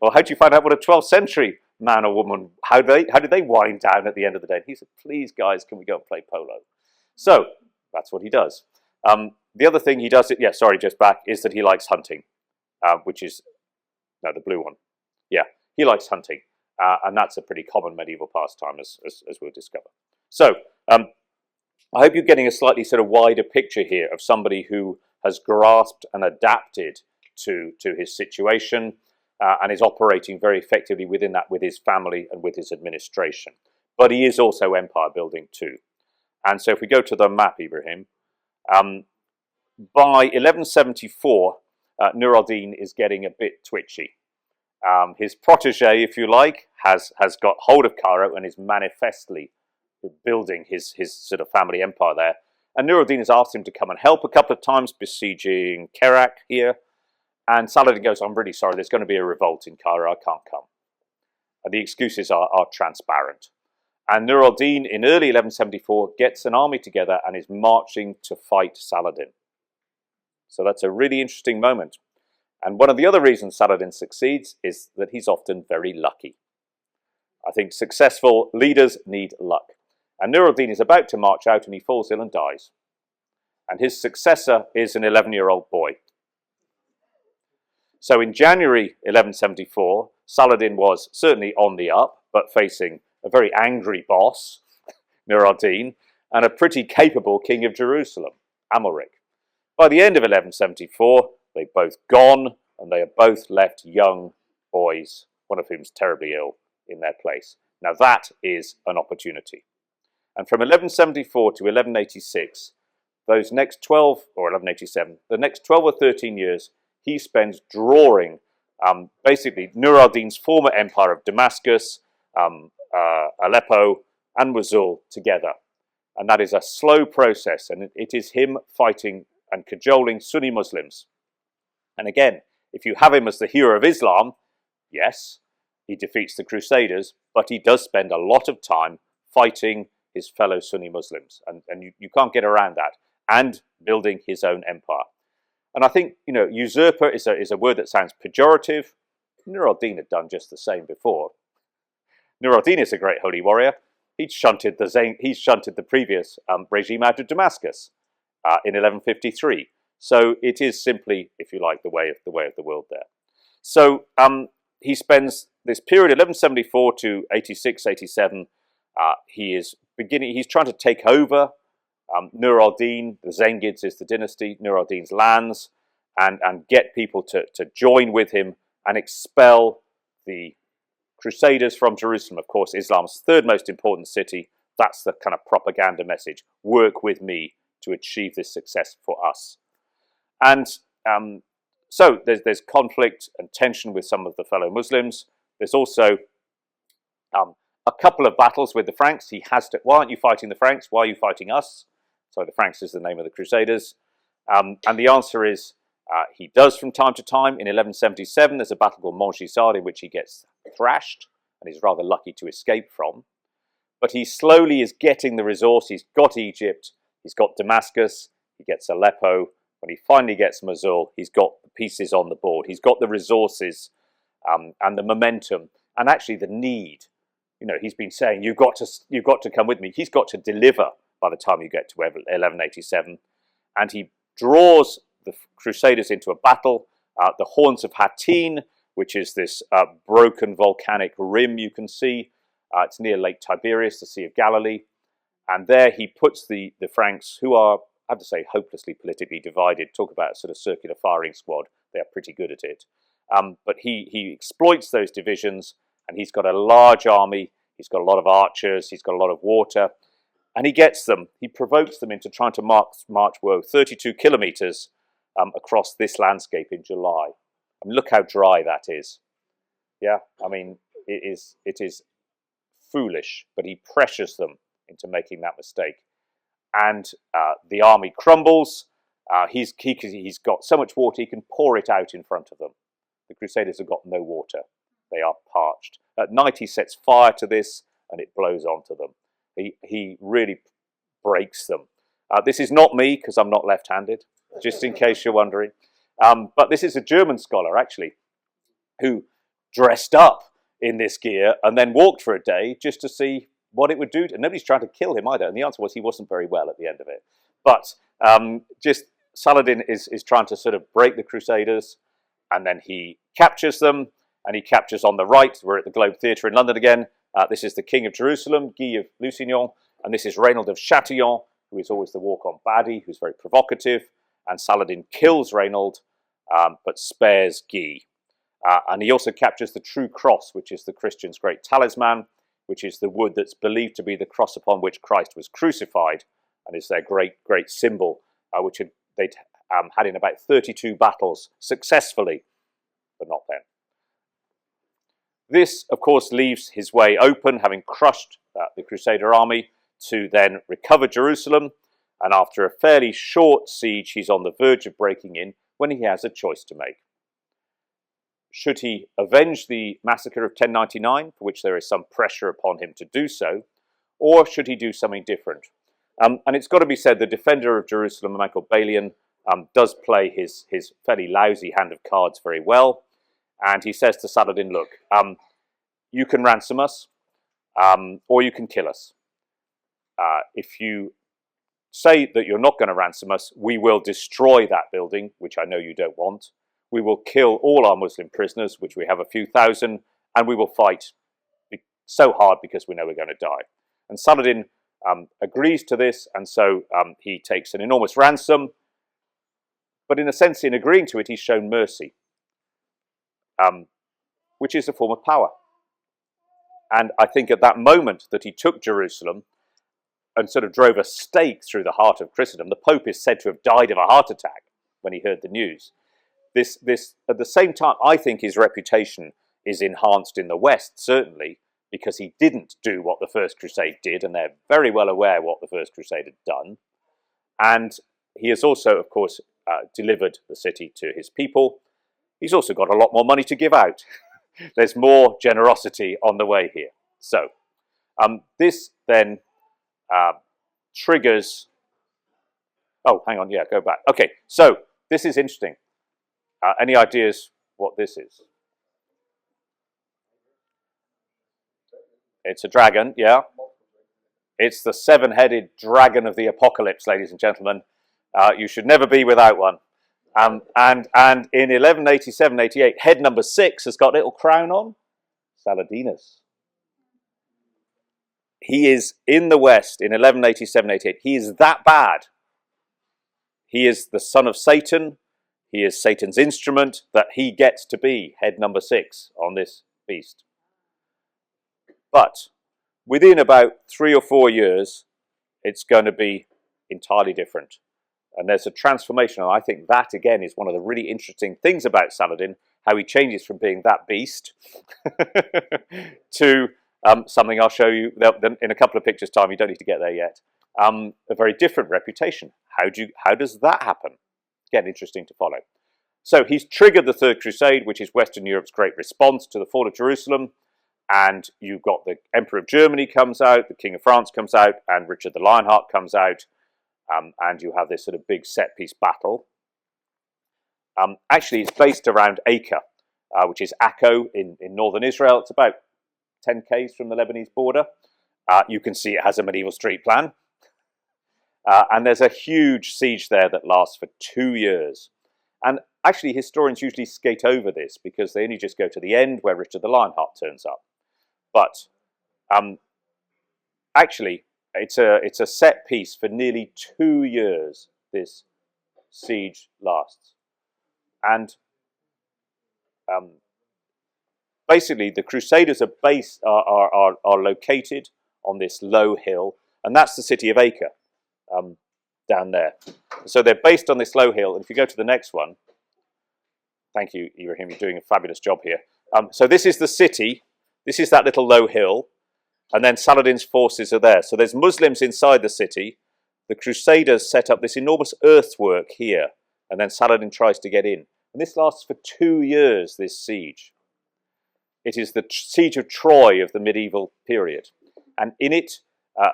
Or how do you find out what a 12th century man or woman, how did they wind down at the end of the day? And he said, "Please, guys, can we go and play polo?" So that's what he does. The other thing he does, is that he likes hunting, which is, no, the blue one. Yeah, he likes hunting. And that's a pretty common medieval pastime, as we'll discover. So I hope you're getting a slightly sort of wider picture here of somebody who has grasped and adapted to his situation and is operating very effectively within that with his family and with his administration. But he is also empire building too. And so if we go to the map, Ibrahim, by 1174, Nur al-Din is getting a bit twitchy. His protege, if you like, has got hold of Cairo and is manifestly building his sort of family empire there. And Nur al-Din has asked him to come and help a couple of times, besieging Kerak here. And Saladin goes, "I'm really sorry, there's going to be a revolt in Cairo, I can't come." And the excuses are transparent. And Nur al-Din, in early 1174, gets an army together and is marching to fight Saladin. So that's a really interesting moment. And one of the other reasons Saladin succeeds is that he's often very lucky. I think successful leaders need luck. And Nur al-Din is about to march out and he falls ill and dies. And his successor is an 11-year-old boy. So in January 1174, Saladin was certainly on the up, but facing a very angry boss, Nur al-Din, and a pretty capable king of Jerusalem, Amalric. By the end of 1174, they're both gone, and they are both left young boys, one of whom's terribly ill, in their place. Now that is an opportunity. And from 1174 to 1186, those next 12, or 1187, the next 12 or 13 years, he spends drawing basically Nur al-Din's former empire of Damascus, Aleppo, and Mosul together. And that is a slow process, and it is him fighting and cajoling Sunni Muslims. And again, if you have him as the hero of Islam, yes, he defeats the Crusaders, but he does spend a lot of time fighting his fellow Sunni Muslims, and you can't get around that, and building his own empire. And I think, usurper is a word that sounds pejorative. Nur al-Din had done just the same before. Nur al-Din is a great holy warrior. He shunted the previous regime out of Damascus in 1153. So it is simply, if you like, the way of the world there. So he spends this period, 1174 to 86, 87. He's trying to take over Nur al-Din. The Zengids is the dynasty, Nur al-Din's lands, and get people to join with him and expel the Crusaders from Jerusalem. Of course, Islam's third most important city. That's the kind of propaganda message. Work with me to achieve this success for us. And so there's conflict and tension with some of the fellow Muslims. There's also a couple of battles with the Franks. He has to, why aren't you fighting the Franks? Why are you fighting us? So the Franks is the name of the Crusaders. And the answer is he does from time to time. In 1177, there's a battle called Montgisard in which he gets thrashed and is rather lucky to escape from. But he slowly is getting the resource. He's got Egypt, he's got Damascus, he gets Aleppo. When he finally gets Mosul, he's got the pieces on the board. He's got the resources and the momentum and actually the need. He's been saying, you've got to come with me. He's got to deliver by the time you get to 1187. And he draws the Crusaders into a battle. The Horns of Hattin, which is this broken volcanic rim you can see. It's near Lake Tiberias, the Sea of Galilee. And there he puts the Franks, who are, I have to say, hopelessly politically divided. Talk about a sort of circular firing squad. They are pretty good at it. But he exploits those divisions, and he's got a large army. He's got a lot of archers. He's got a lot of water. And he gets them. He provokes them into trying to march 32 kilometers across this landscape in July. I mean, look how dry that is. Yeah, I mean, it is foolish, but he pressures them into making that mistake. And the army crumbles. He's got so much water, he can pour it out in front of them. The Crusaders have got no water. They are parched. At night, he sets fire to this, and it blows onto them. He really breaks them. This is not me, because I'm not left-handed, just in case you're wondering. But this is a German scholar, actually, who dressed up in this gear and then walked for a day just to see what it would do. And nobody's trying to kill him either. And the answer was he wasn't very well at the end of it. But just Saladin is trying to sort of break the Crusaders, and then he captures them, and he captures on the right. We're at the Globe Theatre in London again. This is the King of Jerusalem, Guy of Lusignan, and this is Reynold of Chatillon, who is always the walk-on baddie, who's very provocative. And Saladin kills Reynold, but spares Guy. And he also captures the true cross, which is the Christians' great talisman, which is the wood that's believed to be the cross upon which Christ was crucified, and is their great symbol, which they'd had in about 32 battles successfully, but not then. This, of course, leaves his way open, having crushed the Crusader army, to then recover Jerusalem. And after a fairly short siege, he's on the verge of breaking in when he has a choice to make. Should he avenge the massacre of 1099, for which there is some pressure upon him to do so, or should he do something different? And it's got to be said, the defender of Jerusalem, Michael Balian, does play his fairly lousy hand of cards very well. And he says to Saladin, look, you can ransom us, or you can kill us. If you say that you're not going to ransom us, we will destroy that building, which I know you don't want. We will kill all our Muslim prisoners, which we have a few thousand, and we will fight so hard because we know we're going to die. And Saladin agrees to this, and so he takes an enormous ransom. But in a sense, in agreeing to it, he's shown mercy, which is a form of power. And I think at that moment that he took Jerusalem and sort of drove a stake through the heart of Christendom, the Pope is said to have died of a heart attack when he heard the news. This at the same time, I think his reputation is enhanced in the West, certainly, because he didn't do what the First Crusade did, and they're very well aware what the First Crusade had done. And he has also, of course, delivered the city to his people. He's also got a lot more money to give out. There's more generosity on the way here. So this then triggers... Oh, hang on, yeah, go back. Okay, so this is interesting. Any ideas what this is? It's a dragon, yeah. It's the seven-headed dragon of the apocalypse, ladies and gentlemen. You should never be without one. And in 1187-88, head number 6 has got a little crown on. Saladinus. He is in the West in 1187-88. He is that bad. He is the son of Satan. He is Satan's instrument that he gets to be head number 6 on this beast. But within about 3 or 4 years, it's going to be entirely different. And there's a transformation. And I think that, again, is one of the really interesting things about Saladin, how he changes from being that beast to something I'll show you in a couple of pictures' time. You don't need to get there yet. A very different reputation. How does that happen? Again, interesting to follow. So he's triggered the Third Crusade, which is Western Europe's great response to the fall of Jerusalem. And you've got the Emperor of Germany comes out, the King of France comes out, and Richard the Lionheart comes out. And you have this sort of big set-piece battle. Actually, it's based around Acre, which is Akko in northern Israel. It's about 10 k's from the Lebanese border. You can see it has a medieval street plan. And there's a huge siege there that lasts for 2 years. And actually, historians usually skate over this because they only just go to the end where Richard the Lionheart turns up. But actually, it's a set piece for nearly 2 years. This siege lasts, and basically the Crusaders are located on this low hill, and that's the city of Acre down there. So they're based on this low hill. And if you go to the next one, thank you, Ibrahim, you're doing a fabulous job here. So this is the city. This is that little low hill. And then Saladin's forces are there. So there's Muslims inside the city. The Crusaders set up this enormous earthwork here. And then Saladin tries to get in. And this lasts for 2 years, this siege. It is the siege of Troy of the medieval period. And in it,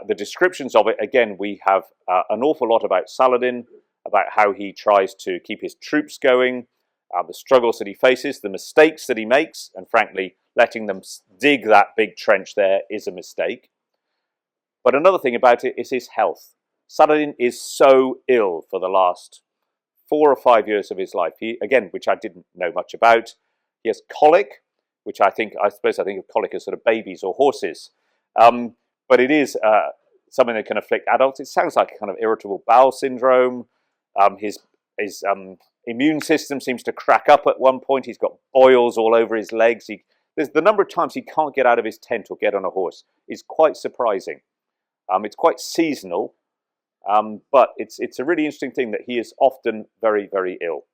the descriptions of it, again, we have an awful lot about Saladin, about how he tries to keep his troops going, the struggles that he faces, the mistakes that he makes, and frankly, letting them dig that big trench there is a mistake. But another thing about it is his health. Saladin is so ill for the last 4 or 5 years of his life. Again, which I didn't know much about. He has colic, which I suppose I think of colic as sort of babies or horses. But it is something that can afflict adults. It sounds like a kind of irritable bowel syndrome. His immune system seems to crack up at one point. He's got boils all over his legs. There's the number of times he can't get out of his tent or get on a horse is quite surprising. It's quite seasonal, but it's a really interesting thing that he is often very, very ill.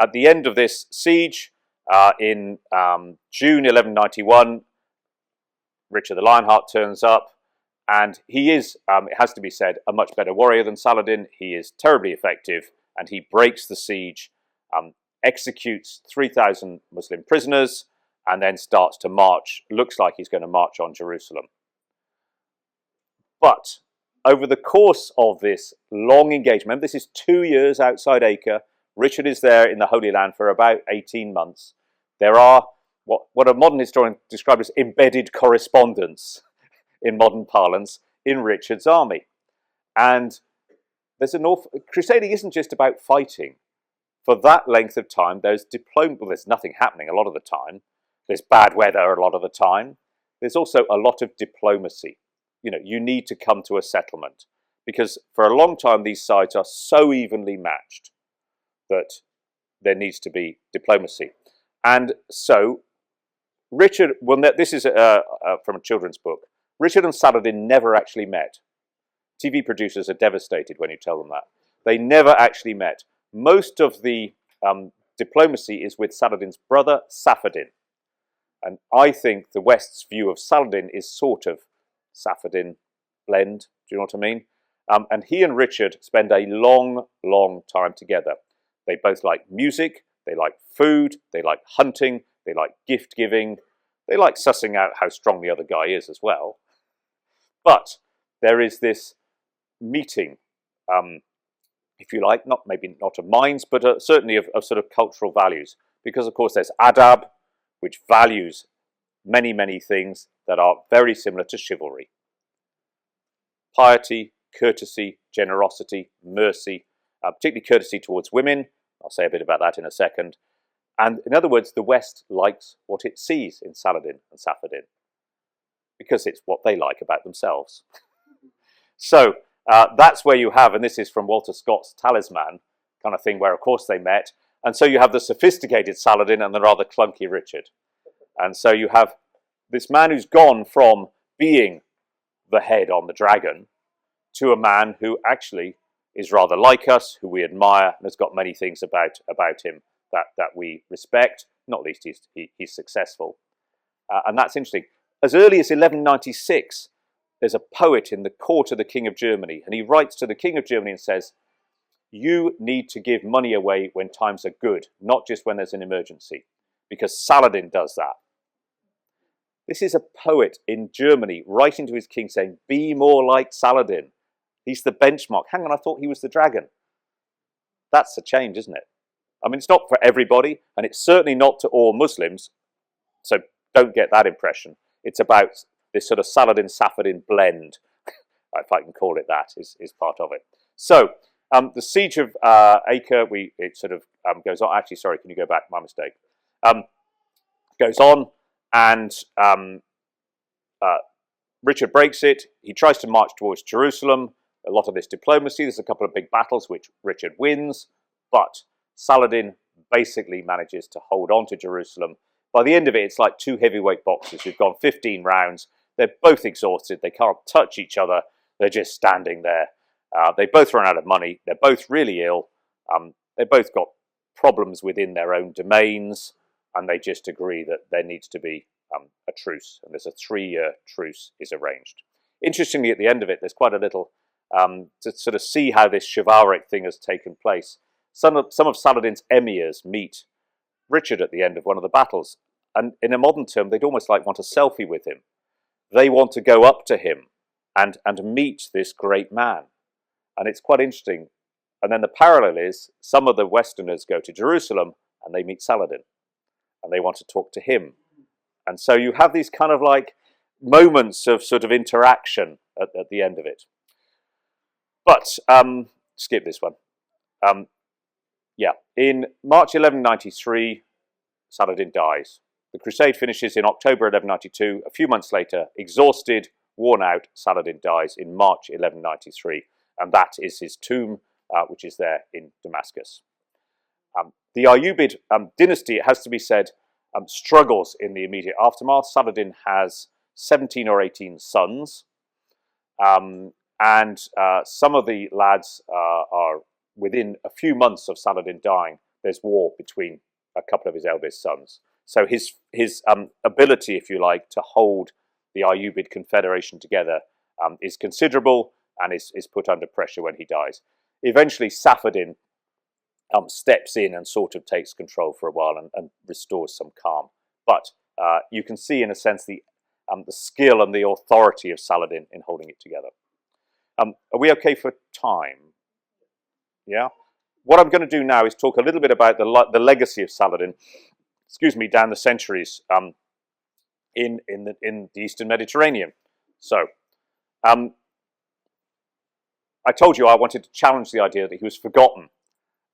At the end of this siege, in June 1191, Richard the Lionheart turns up, and he is, it has to be said, a much better warrior than Saladin. He is terribly effective, and he breaks the siege, executes 3,000 Muslim prisoners, and then starts to march. Looks like he's going to march on Jerusalem. But over the course of this long engagement, this is 2 years outside Acre. Richard is there in the Holy Land for about 18 months. There are what a modern historian described as embedded correspondence in modern parlance in Richard's army. And there's crusading isn't just about fighting. For that length of time, there's nothing happening a lot of the time. There's bad weather a lot of the time. There's also a lot of diplomacy. You need to come to a settlement, because for a long time these sides are so evenly matched that there needs to be diplomacy. And so Richard, this is from a children's book. Richard and Saladin never actually met. TV producers are devastated when you tell them that. They never actually met. Most of the diplomacy is with Saladin's brother, Saladin. And I think the West's view of Saladin is sort of Safavian blend. Do you know what I mean? And he and Richard spend a long, long time together. They both like music, they like food, they like hunting, they like gift giving, they like sussing out how strong the other guy is as well. But there is this meeting, if you like, maybe not of minds, but certainly of sort of cultural values. Because of course there's adab, which values many, many things that are very similar to chivalry. Piety, courtesy, generosity, mercy, particularly courtesy towards women. I'll say a bit about that in a second. And in other words, the West likes what it sees in Saladin and Safavian because it's what they like about themselves. So that's where you have, and this is from Walter Scott's Talisman kind of thing, where of course they met. And so you have the sophisticated Saladin and the rather clunky Richard. And so you have this man who's gone from being the head on the dragon to a man who actually is rather like us, who we admire, and has got many things about him that we respect. Not least he's successful. And that's interesting. As early as 1196, there's a poet in the court of the King of Germany, and he writes to the King of Germany and says, you need to give money away when times are good, not just when there's an emergency, because Saladin does that. This is a poet in Germany writing to his king saying, be more like Saladin. He's the benchmark. Hang on, I thought he was the dragon. That's a change, isn't it? I mean, it's not for everybody, and it's certainly not to all Muslims, so don't get that impression. It's about this sort of Saladin-Safavian blend, if I can call it that, is part of it. So, the siege of Acre, it sort of goes on. Actually, sorry, can you go back? My mistake. Goes on, and Richard breaks it. He tries to march towards Jerusalem. A lot of this diplomacy. There's a couple of big battles which Richard wins, but Saladin basically manages to hold on to Jerusalem. By the end of it, it's like two heavyweight boxers who've gone 15 rounds. They're both exhausted. They can't touch each other. They're just standing there. They both run out of money. They're both really ill. They both got problems within their own domains, and they just agree that there needs to be a truce, and there's a 3-year truce is arranged. Interestingly, at the end of it, there's quite a little to sort of see how this chivalric thing has taken place. Some of Saladin's emirs meet Richard at the end of one of the battles, and in a modern term, they'd almost like want a selfie with him. They want to go up to him and meet this great man, and it's quite interesting. And then the parallel is some of the Westerners go to Jerusalem and they meet Saladin, and they want to talk to him. And so you have these kind of like moments of sort of interaction at the end of it. But skip this one. Yeah, in March 1193, Saladin dies. The crusade finishes in October 1192. A few months later, exhausted, worn out, Saladin dies in March 1193. And that is his tomb, which is there in Damascus. The Ayyubid dynasty, it has to be said, struggles in the immediate aftermath. Saladin has 17 or 18 sons. And some of the lads are within a few months of Saladin dying. There's war between a couple of his eldest sons. So his ability, if you like, to hold the Ayyubid confederation together is considerable and is put under pressure when he dies. Eventually, Safavian steps in and sort of takes control for a while and restores some calm. But you can see, in a sense, the skill and the authority of Saladin in holding it together. Are we okay for time? Yeah? What I'm going to do now is talk a little bit about the legacy of Saladin, down the centuries in the Eastern Mediterranean. So, I told you I wanted to challenge the idea that he was forgotten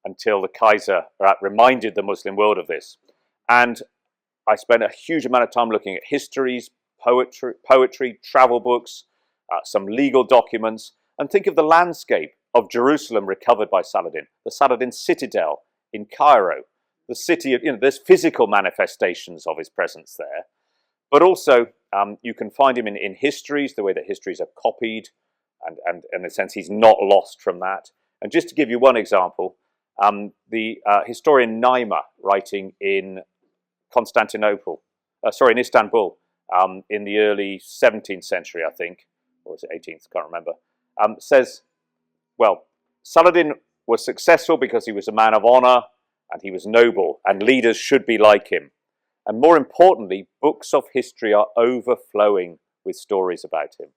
until the Kaiser reminded the Muslim world of this. And I spent a huge amount of time looking at histories, poetry, travel books, some legal documents, and think of the landscape of Jerusalem recovered by Saladin, the Saladin citadel in Cairo, the city of, there's physical manifestations of his presence there, but also you can find him in histories, the way that histories are copied, and in a sense he's not lost from that. And just to give you one example, the historian Naima, writing in Constantinople in Istanbul in the early 17th century, I think, or was it 18th? I can't remember. Says, well, Saladin was successful because he was a man of honor and he was noble, and leaders should be like him. And more importantly, books of history are overflowing with stories about him.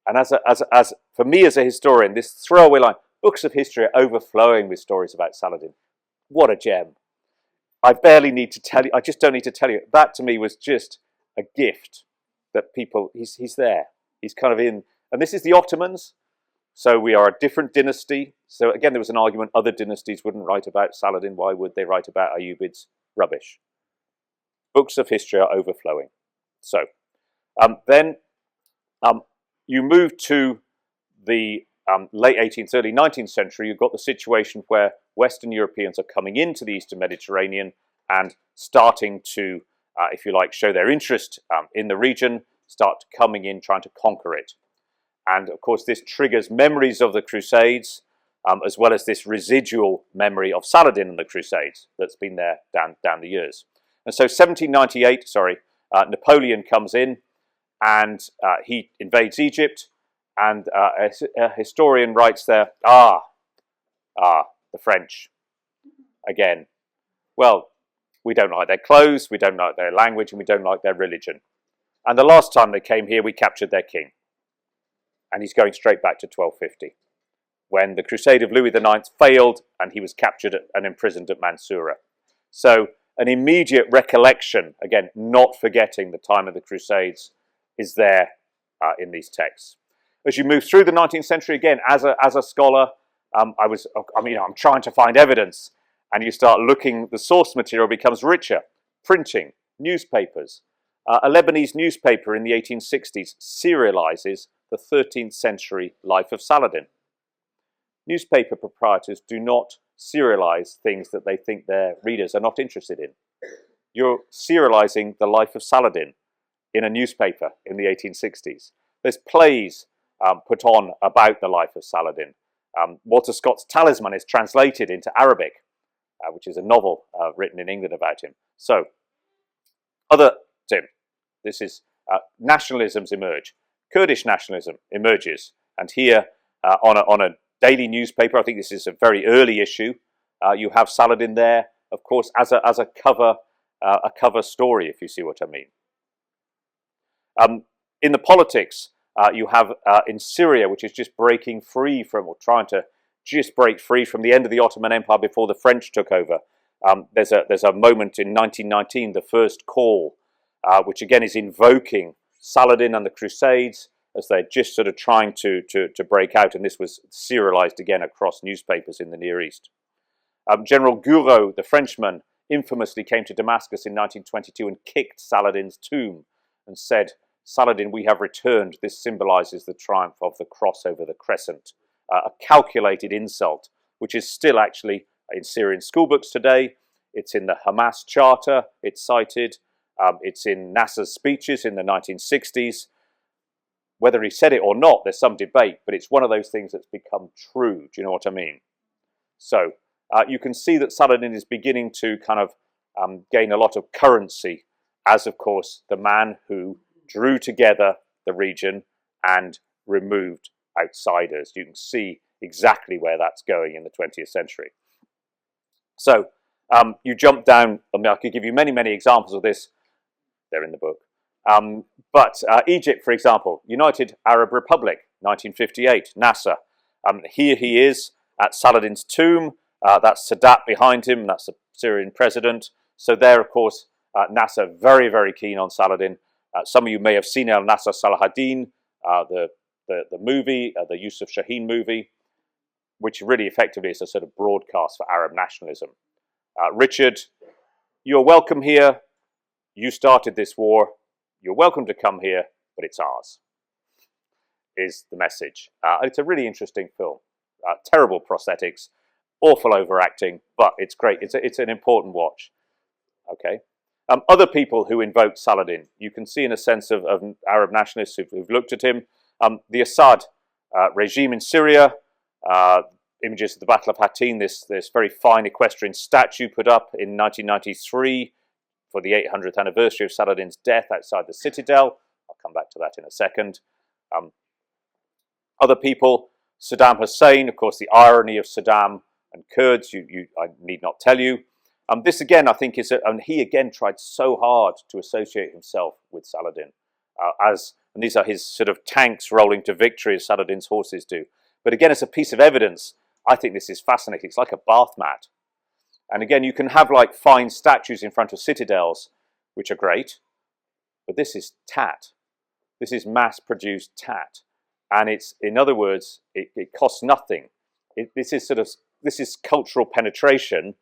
And as for me as a historian, this throwaway line, books of history are overflowing with stories about Saladin. What a gem. I barely need to tell you, I just don't need to tell you. That to me was just a gift that people, he's there. He's kind of in, and this is the Ottomans. So we are a different dynasty. So again, there was an argument other dynasties wouldn't write about Saladin. Why would they write about Ayyubids? Rubbish. Books of history are overflowing. So then you move to the late 18th, early 19th century. You've got the situation where Western Europeans are coming into the Eastern Mediterranean and starting to, if you like, show their interest in the region, start coming in, trying to conquer it. And of course, this triggers memories of the Crusades, as well as this residual memory of Saladin and the Crusades that's been there down the years. And so 1798, Napoleon comes in and he invades Egypt, and a historian writes there, the French, again. Well, we don't like their clothes, we don't like their language, and we don't like their religion. And the last time they came here, we captured their king. And he's going straight back to 1250, when the crusade of Louis IX failed and he was captured and imprisoned at Mansoura. So an immediate recollection, again, not forgetting the time of the Crusades, is there in these texts. As you move through the 19th century, again, as a scholar, I'm trying to find evidence, and you start looking, the source material becomes richer. Printing, newspapers. A Lebanese newspaper in the 1860s serializes the 13th century life of Saladin. Newspaper proprietors do not serialize things that they think their readers are not interested in. You're serializing the life of Saladin in a newspaper in the 1860s. There's plays put on about the life of Saladin. Walter Scott's Talisman is translated into Arabic, which is a novel written in England about him. So, this is nationalisms emerge. Kurdish nationalism emerges, and here on a daily newspaper, I think this is a very early issue, you have Saladin there, of course, as a cover story, if you see what I mean. In the politics, you have in Syria, which is just breaking free from, or trying to just break free from the end of the Ottoman Empire before the French took over. There's a moment in 1919, the first call, which again is invoking Saladin and the Crusades as they're just sort of trying to break out, and this was serialized again across newspapers in the Near East. General Gouraud, the Frenchman, infamously came to Damascus in 1922 and kicked Saladin's tomb and said, "Saladin, we have returned. This symbolizes the triumph of the cross over the crescent." A calculated insult, which is still actually in Syrian schoolbooks today. It's in the Hamas Charter, it's cited. It's in Nasser's speeches in the 1960s. Whether he said it or not, there's some debate, but it's one of those things that's become true. Do you know what I mean? So you can see that Saladin is beginning to kind of gain a lot of currency as, of course, the man who drew together the region and removed outsiders. You can see exactly where that's going in the 20th century. So you jump down, I could give you many, many examples of this. They're in the book. But Egypt, for example, United Arab Republic, 1958, Nasser. Here he is at Saladin's tomb. That's Sadat behind him. That's the Syrian president. So there, of course, Nasser very, very keen on Saladin. Some of you may have seen El Nasser Saladin, the movie, the Yusuf Shaheen movie, which really effectively is a sort of broadcast for Arab nationalism. Richard, you're welcome here. You started this war. You're welcome to come here, but it's ours, is the message. It's a really interesting film. Terrible prosthetics, awful overacting, but it's great. It's an important watch. Okay. Other people who invoked Saladin, you can see in a sense of Arab nationalists who've looked at him. The Assad regime in Syria, images of the Battle of Hattin, this very fine equestrian statue put up in 1993, for the 800th anniversary of Saladin's death outside the citadel. I'll come back to that in a second. Other people, Saddam Hussein, of course, the irony of Saddam and Kurds, I need not tell you. This again, I think, and he again tried so hard to associate himself with Saladin, and these are his sort of tanks rolling to victory as Saladin's horses do. But again, as a piece of evidence, I think this is fascinating. It's like a bath mat. And again, you can have like fine statues in front of citadels, which are great, but this is tat. This is mass-produced tat. And it's, in other words, it costs nothing. This is cultural penetration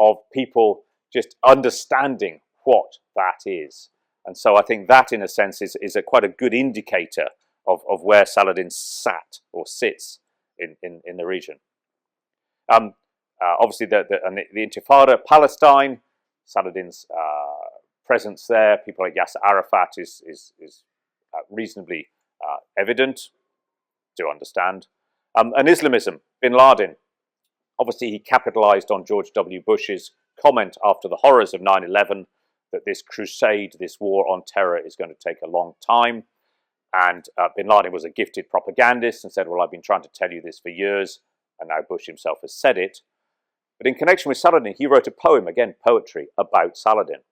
of people just understanding what that is. And so I think that, in a sense, is quite a good indicator of where Saladin sat or sits in the region. Obviously, the Intifada, Palestine, Saladin's presence there, people like Yasser Arafat is reasonably evident to understand. And Islamism, bin Laden. Obviously, he capitalized on George W. Bush's comment after the horrors of 9/11 that this crusade, this war on terror is going to take a long time. And bin Laden was a gifted propagandist and said, well, I've been trying to tell you this for years, and now Bush himself has said it. But in connection with Saladin, he wrote a poem, again, poetry, about Saladin.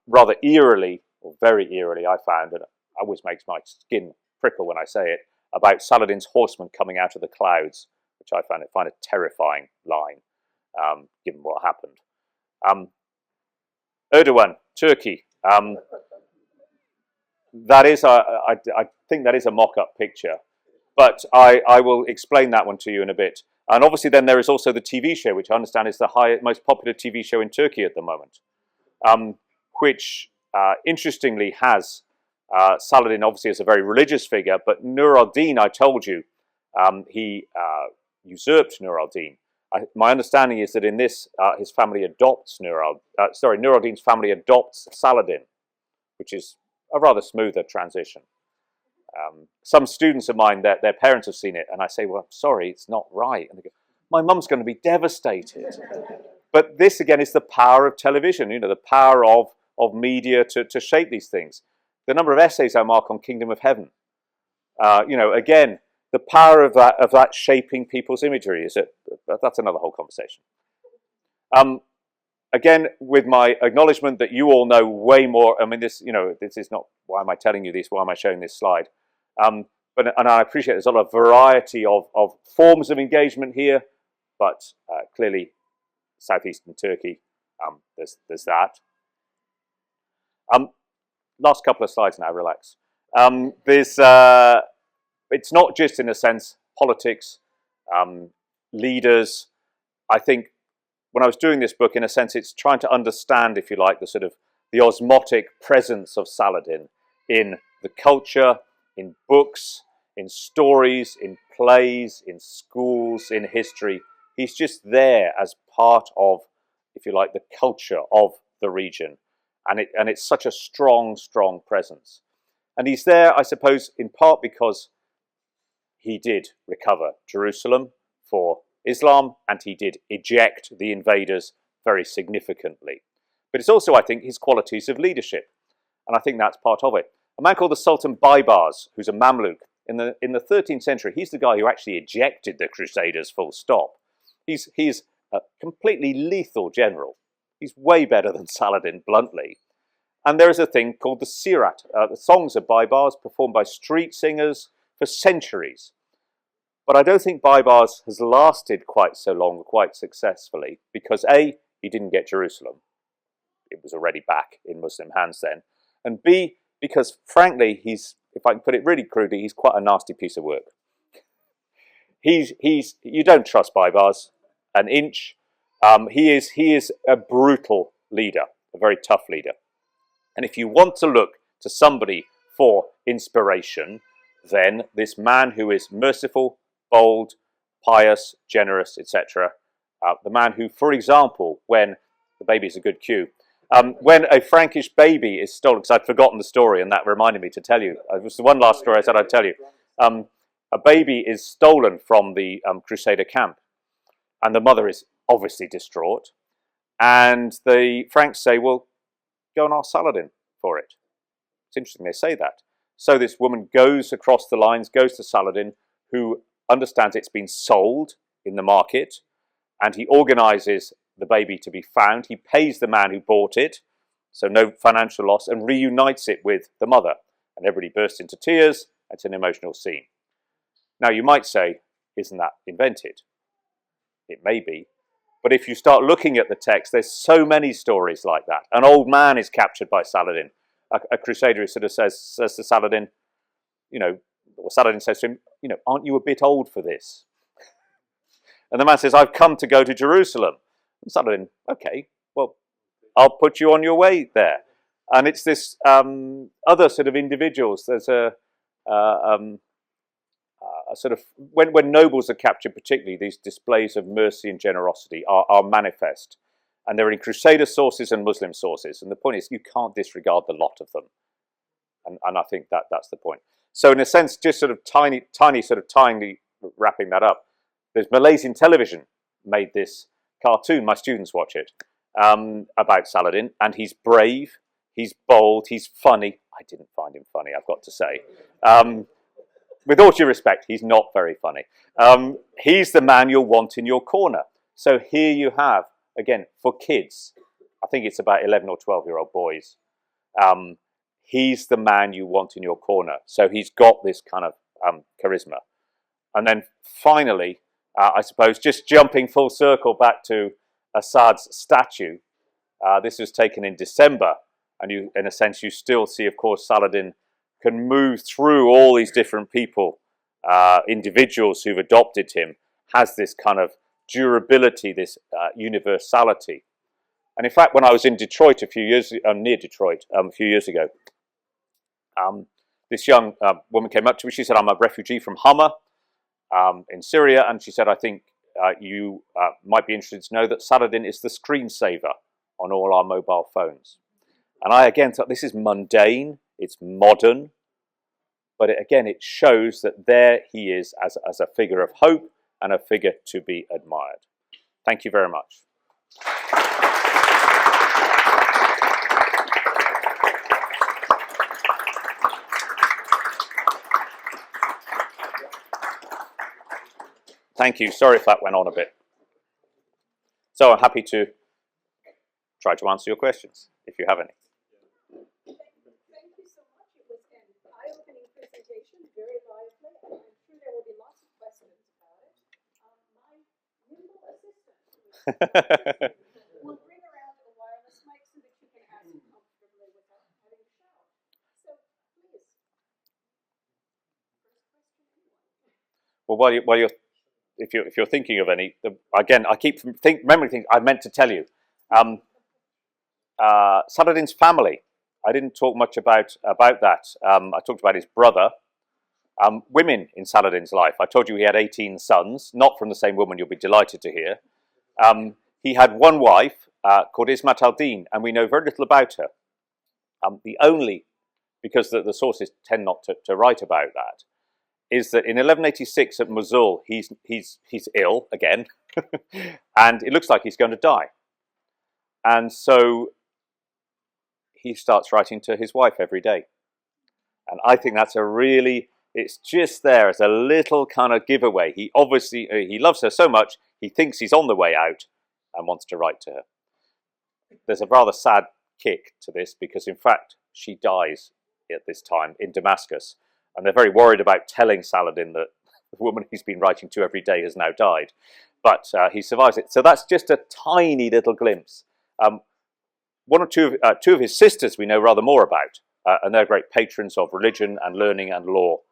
Rather eerily, or very eerily, I found, and it always makes my skin prickle when I say it, about Saladin's horsemen coming out of the clouds, which I find a terrifying line, given what happened. Erdogan, Turkey. That is, I think that is a mock-up picture, but I will explain that one to you in a bit. And obviously then there is also the TV show, which I understand is the most popular TV show in Turkey at the moment, which interestingly has Saladin obviously as a very religious figure, but Nur al-Din, I told you, he usurped Nur al-Din. My understanding is that in this, his family adopts Nur al-Din's family adopts Saladin, which is a rather smoother transition. Some students of mine, their parents have seen it, and I say, well, I'm sorry, it's not right. And they go, my mum's going to be devastated. But this, again, is the power of television, the power of media to shape these things. The number of essays I mark on Kingdom of Heaven, again, the power of that shaping people's imagery, that's another whole conversation. Again, with my acknowledgement that you all know way more. I mean, this is not, why am I telling you this? Why am I showing this slide? And I appreciate there's a lot of variety of forms of engagement here, but clearly, southeastern Turkey, there's that. Last couple of slides now, relax. It's not just, in a sense, politics, leaders. I think when I was doing this book, in a sense, it's trying to understand, if you like, the osmotic presence of Saladin in the culture, in books, in stories, in plays, in schools, in history. He's just there as part of, if you like, the culture of the region. And it's such a strong, strong presence. And he's there, I suppose, in part because he did recover Jerusalem for Islam, and he did eject the invaders very significantly. But it's also, I think, his qualities of leadership. And I think that's part of it. A man called the Sultan Baybars, who's a Mamluk, in the 13th century, he's the guy who actually ejected the Crusaders full stop. He's a completely lethal general. He's way better than Saladin, bluntly. And there is a thing called the Sirat, the songs of Baybars performed by street singers for centuries. But I don't think Baybars has lasted quite so long, quite successfully, because A, he didn't get Jerusalem. It was already back in Muslim hands then. And B, because frankly, if I can put it really crudely, he's quite a nasty piece of work. You don't trust Baybars an inch. He is a brutal leader, a very tough leader. And if you want to look to somebody for inspiration, then this man who is merciful, bold, pious, generous, etc. The man who, for example, when the baby is a good cue, when a Frankish baby is stolen, because I'd forgotten the story and that reminded me to tell you. It was the one last story I said I'd tell you. A baby is stolen from the Crusader camp, and the mother is obviously distraught. And the Franks say, well, go and ask Saladin for it. It's interesting they say that. So this woman goes across the lines, goes to Saladin, who understands it's been sold in the market, and he organizes the baby to be found. He pays the man who bought it, so no financial loss, and reunites it with the mother. And everybody bursts into tears. It's an emotional scene. Now you might say, isn't that invented? It may be. But if you start looking at the text, there's so many stories like that. An old man is captured by Saladin. A crusader sort of says to Saladin, or Saladin says to him, aren't you a bit old for this? And the man says, I've come to go to Jerusalem. And Saladin, okay, well, I'll put you on your way there. And it's this other sort of individuals. There's a sort of, when nobles are captured particularly, these displays of mercy and generosity are manifest. And they're in Crusader sources and Muslim sources. And the point is, you can't disregard the lot of them. And I think that's the point. So in a sense, just sort of tiny wrapping that up, there's Malaysian television made this cartoon, my students watch it, about Saladin, and he's brave, he's bold, he's funny. I didn't find him funny, I've got to say. With all due respect, he's not very funny. He's the man you'll want in your corner. So here you have, again, for kids, I think it's about 11 or 12-year-old boys, he's the man you want in your corner. So he's got this kind of charisma. And then finally, I suppose, just jumping full circle back to Assad's statue, this was taken in December, and you, in a sense, you still see, of course, Saladin can move through all these different people, individuals who've adopted him, has this kind of durability, this universality. And in fact, when I was in Detroit near Detroit, a few years ago, this young woman came up to me. She said, I'm a refugee from Hama in Syria. And she said, I think you might be interested to know that Saladin is the screensaver on all our mobile phones. And I, again, thought this is mundane. It's modern. But it shows that there he is as a figure of hope and a figure to be admired. Thank you very much. Thank you. Sorry if that went on a bit. So I'm happy to try to answer your questions, if you have any. Thank you so much. It was an eye-opening presentation, very lively, and I'm sure there will be lots of questions about it. My nimble assistant will bring around a wireless mic so that you can ask comfortably without having to shout. So, please. First question, anyone? Well, if you're thinking of any, again, I keep remembering things I meant to tell you. Saladin's family. I didn't talk much about that. I talked about his brother. Women in Saladin's life. I told you he had 18 sons, not from the same woman, you'll be delighted to hear. He had one wife called Ismat al-Din, and we know very little about her. The only, because the sources tend not to write about that, is that in 1186 at Mosul, he's ill again, and it looks like he's going to die. And so he starts writing to his wife every day. And I think that's it's just there as a little kind of giveaway. He obviously, he loves her so much, he thinks he's on the way out and wants to write to her. There's a rather sad kick to this because, in fact, she dies at this time in Damascus. And they're very worried about telling Saladin that the woman he's been writing to every day has now died. But he survives it. So that's just a tiny little glimpse. One or two of his sisters we know rather more about. And they're great patrons of religion and learning and law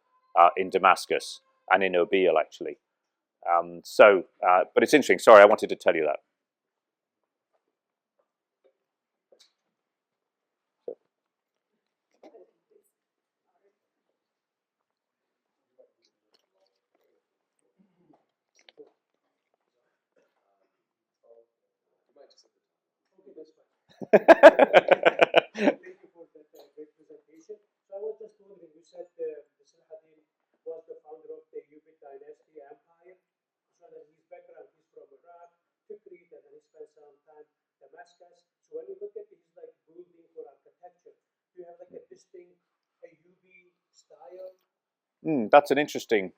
in Damascus and in Erbil, actually. But it's interesting. Sorry, I wanted to tell you that. Thank you for that great presentation. So I was just wondering, you said Saladin was the founder of the Ayyubid dynasty empire. So that his background is from Iraq to Crete, and then he spent some time in Damascus. That's an interesting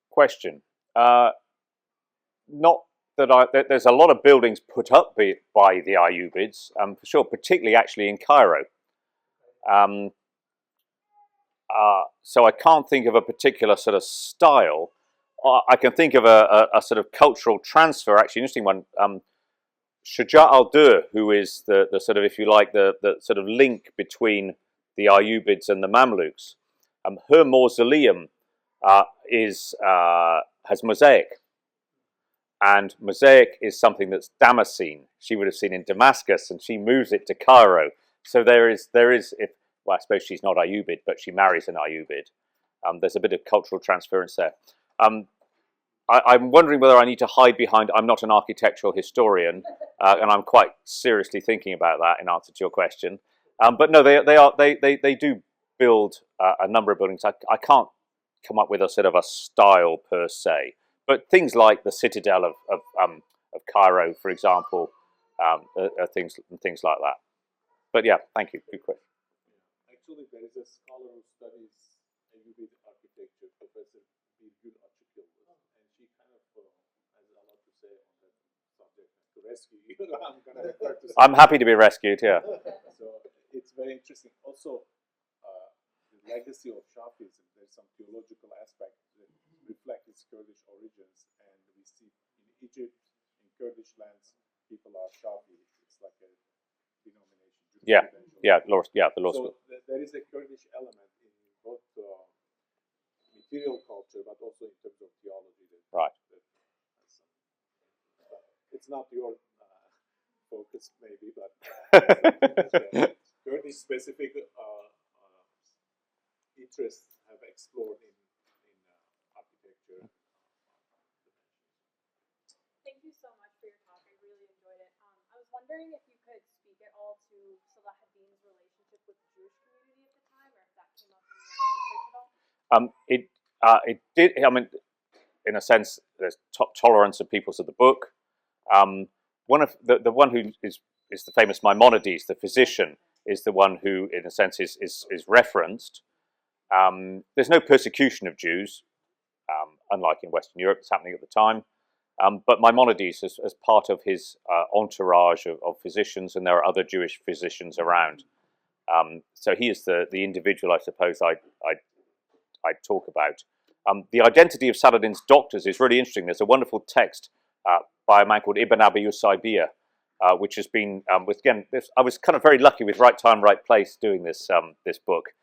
question. Not that there's a lot of buildings put up by the Ayyubids, for sure, particularly actually in Cairo. So I can't think of a particular sort of style. I can think of a sort of cultural transfer, actually an interesting one. Shuja al-Dur, who is the sort of, if you like, the sort of link between the Ayyubids and the Mamluks. Her mausoleum has mosaic. And mosaic is something that's Damascene. She would have seen in Damascus, and she moves it to Cairo. So there is, well, I suppose she's not Ayyubid, but she marries an Ayyubid. There's a bit of cultural transference there. I'm wondering whether I need to hide behind, I'm not an architectural historian, and I'm quite seriously thinking about that in answer to your question. But no, they do build a number of buildings. I can't come up with a sort of a style per se, but things like the Citadel of Cairo, for example, are things like that. But yeah, thank you. Good question. Actually, there is a scholar who studies Ayyubid architecture, Professor Jonathan, and she kind of has a lot to say on that subject. To rescue you, I'm going to refer to. I'm happy to be rescued. Yeah. So it's very interesting. Also, the legacy of Shafism. There's some theological aspect that reflect its Kurdish origins, and we see in Egypt, in Kurdish lands, people are Shafi. It's like a denomination. Yeah. The law school. So there is a Kurdish element in both material culture, but also in terms of theology. Right. It's not your focus, maybe, but Kurdish specific interests have explored in architecture. Thank you so much for your talk. I really enjoyed it. I was wondering if you could speak at all to Saladin's relationship with the Jewish community at the time, or if that came up in your research at all. It did. I mean, in a sense, there's tolerance of peoples of the book. One of the one who is the famous Maimonides, the physician, is the one who, in a sense, is referenced. There's no persecution of Jews, unlike in Western Europe, it's happening at the time. But Maimonides, as part of his entourage of physicians, and there are other Jewish physicians around. So he is the individual, I suppose, I'd talk about. The identity of Saladin's doctors is really interesting. There's a wonderful text by a man called Ibn Abi Usaybiyah, which has been, I was kind of very lucky with Right Time, Right Place doing this book.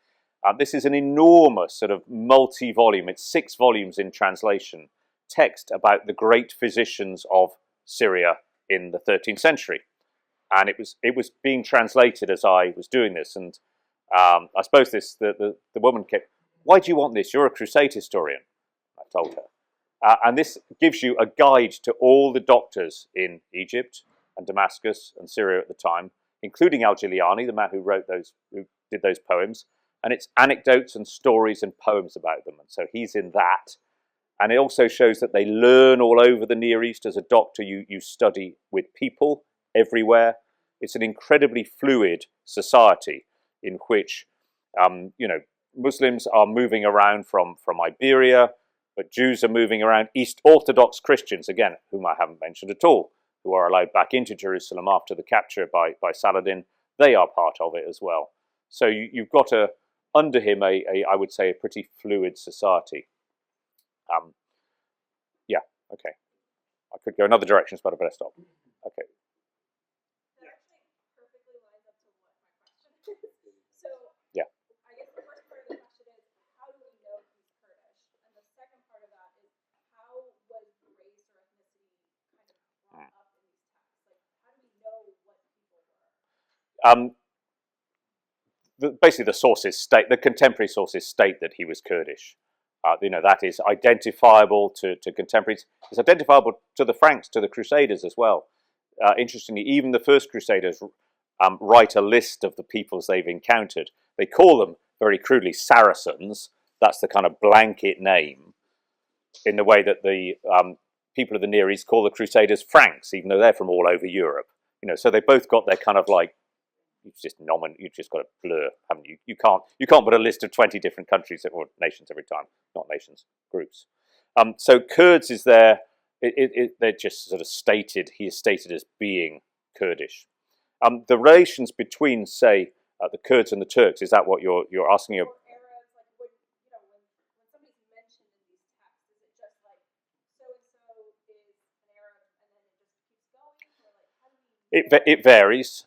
This is an enormous sort of multi-volume, it's 6 volumes in translation, text about the great physicians of Syria in the 13th century. And it was being translated as I was doing this. And I suppose the woman kept, why do you want this? You're a Crusade historian, I told her. And this gives you a guide to all the doctors in Egypt and Damascus and Syria at the time, including Al-Jilani, the man who did those poems. And it's anecdotes and stories and poems about them. And so he's in that. And it also shows that they learn all over the Near East. As a doctor, you study with people everywhere. It's an incredibly fluid society in which, Muslims are moving around from Iberia, but Jews are moving around. East Orthodox Christians, again, whom I haven't mentioned at all, who are allowed back into Jerusalem after the capture by Saladin, they are part of it as well. So you've got under him, I would say, a pretty fluid society. Okay. I could go in other directions, but I better stop. Okay. That actually perfectly lines up to what my question is. So, yeah. I guess the first part of the question is, how do we know he's Kurdish? And the second part of that is, how was race or ethnicity kind of brought up in these texts? Like, how do we know what people were? Basically, the contemporary sources state that he was Kurdish. That is identifiable to contemporaries. It's identifiable to the Franks, to the Crusaders as well. Interestingly, even the first Crusaders write a list of the peoples they've encountered. They call them, very crudely, Saracens. That's the kind of blanket name, in the way that the people of the Near East call the Crusaders Franks, even though they're from all over Europe. So they both got their kind of like you've just got to blur, haven't you? You can't put a list of 20 different countries or nations every time, not nations, groups. So Kurds is there. They're just sort of stated. He is stated as being Kurdish. The relations between, say, the Kurds and the Turks, is that what you're asking? Or eras, like when when somebody's mentioned in these texts, is it just like so and so is an Arab and then it just keeps going, or like how do we? It varies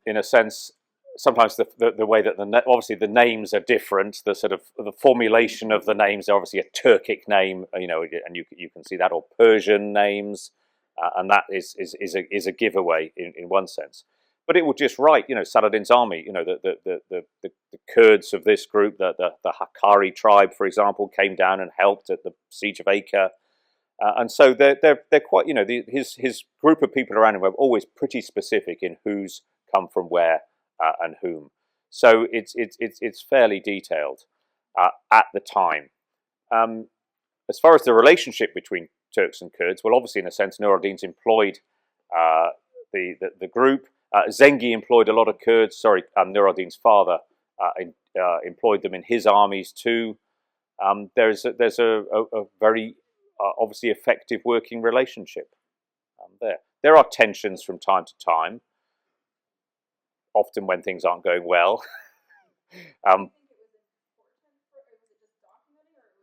in a sense. Sometimes the way that obviously the names are different. The sort of the formulation of the names are obviously a Turkic name, and you can see that, or Persian names, and that is a giveaway in one sense. But it will just write, Saladin's army, the Kurds of this group, the Hakkari tribe, for example, came down and helped at the siege of Acre. And so they're quite, his group of people around him are always pretty specific in who's come from where and whom. So it's fairly detailed at the time. As far as the relationship between Turks and Kurds, well, obviously, in a sense, Nur al-Din's employed the group. Zengi employed a lot of Kurds. Sorry, Nur al-Din's father employed them in his armies too. There's a very obviously effective working relationship there. There are tensions from time to time, often when things aren't going well. Do you think it was important for, or was it just documenting,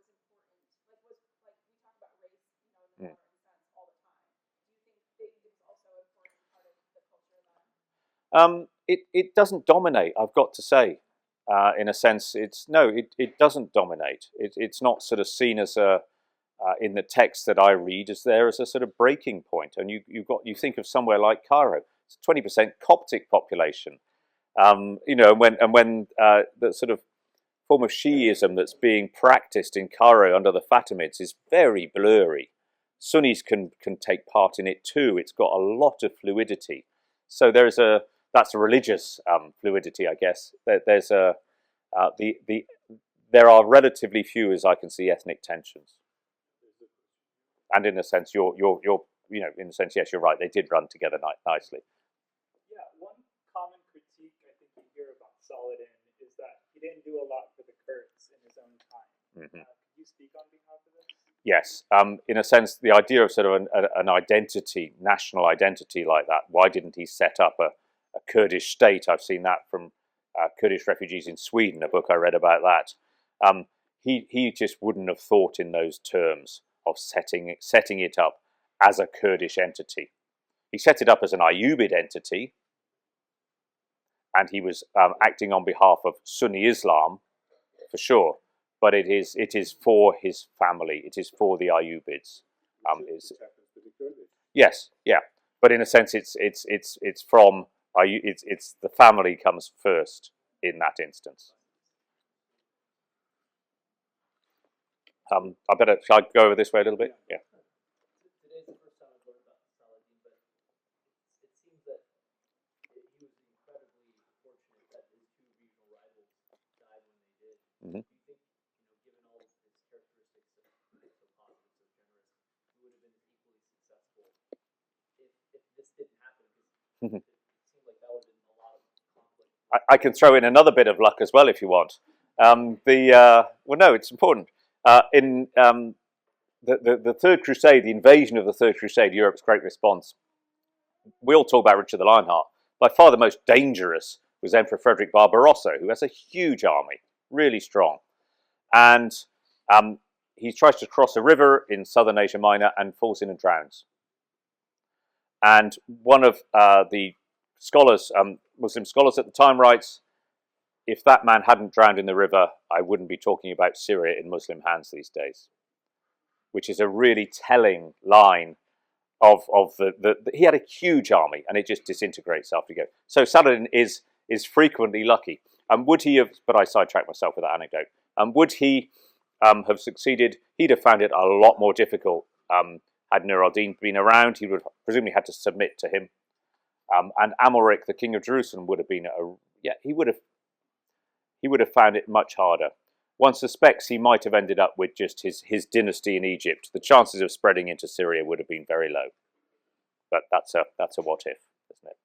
or it was important? Like we talk about race, in the modern sense all the time. Do you think it was also an important part of the culture then? It doesn't dominate, I've got to say. In a sense, it doesn't dominate. It's not sort of seen as in the text that I read as there as a sort of breaking point. And you think of somewhere like Cairo, it's a 20% Coptic population. When the sort of form of Shiism that's being practiced in Cairo under the Fatimids is very blurry. Sunnis can take part in it too. It's got a lot of fluidity. So that's a religious fluidity, I guess. There are relatively few, as I can see, ethnic tensions. And in a sense, yes, you're right. They did run together nicely. Yeah, one common critique I think you hear about Saladin is that he didn't do a lot for the Kurds in his own time. Mm-hmm. Could you speak on behalf of this? Yes, in a sense, the idea of sort of an identity, national identity like that. Why didn't he set up a Kurdish state? I've seen that from Kurdish refugees in Sweden, a book I read about that. He just wouldn't have thought in those terms of setting it up as a Kurdish entity. He set it up as an Ayyubid entity, and he was acting on behalf of Sunni Islam, for sure. But it is for his family. It is for the Ayyubids. Yes, yeah. But in a sense, it's from it's the family comes first in that instance. Shall I go over this way a little bit? Yeah. Today's the first time I've learned about Saladin, but it seems that he was incredibly fortunate that his two regional rivals died when they did. Mm-hmm. Do you think, given all of his characteristics so positive, so generous, he would have been equally successful if this didn't happen? Because it seemed like that would have been a lot of conflict. I can throw in another bit of luck as well if you want. No, it's important. In the Third Crusade, the invasion of the Third Crusade, Europe's great response, we all talk about Richard the Lionheart. By far the most dangerous was Emperor Frederick Barbarossa, who has a huge army, really strong. And he tries to cross a river in southern Asia Minor and falls in and drowns. And one of the scholars, Muslim scholars at the time, writes, if that man hadn't drowned in the river, I wouldn't be talking about Syria in Muslim hands these days. Which is a really telling line of he had a huge army and it just disintegrates after you go. So Saladin is frequently lucky. Would he have, but I sidetracked myself with that anecdote, would he have succeeded? He'd have found it a lot more difficult. Had Nur al-Din been around, he would have presumably had to submit to him. And Amalric, the king of Jerusalem, would have been he would have found it much harder. One suspects he might have ended up with just his dynasty in Egypt. The chances of spreading into Syria would have been very low. But that's a what if, isn't it?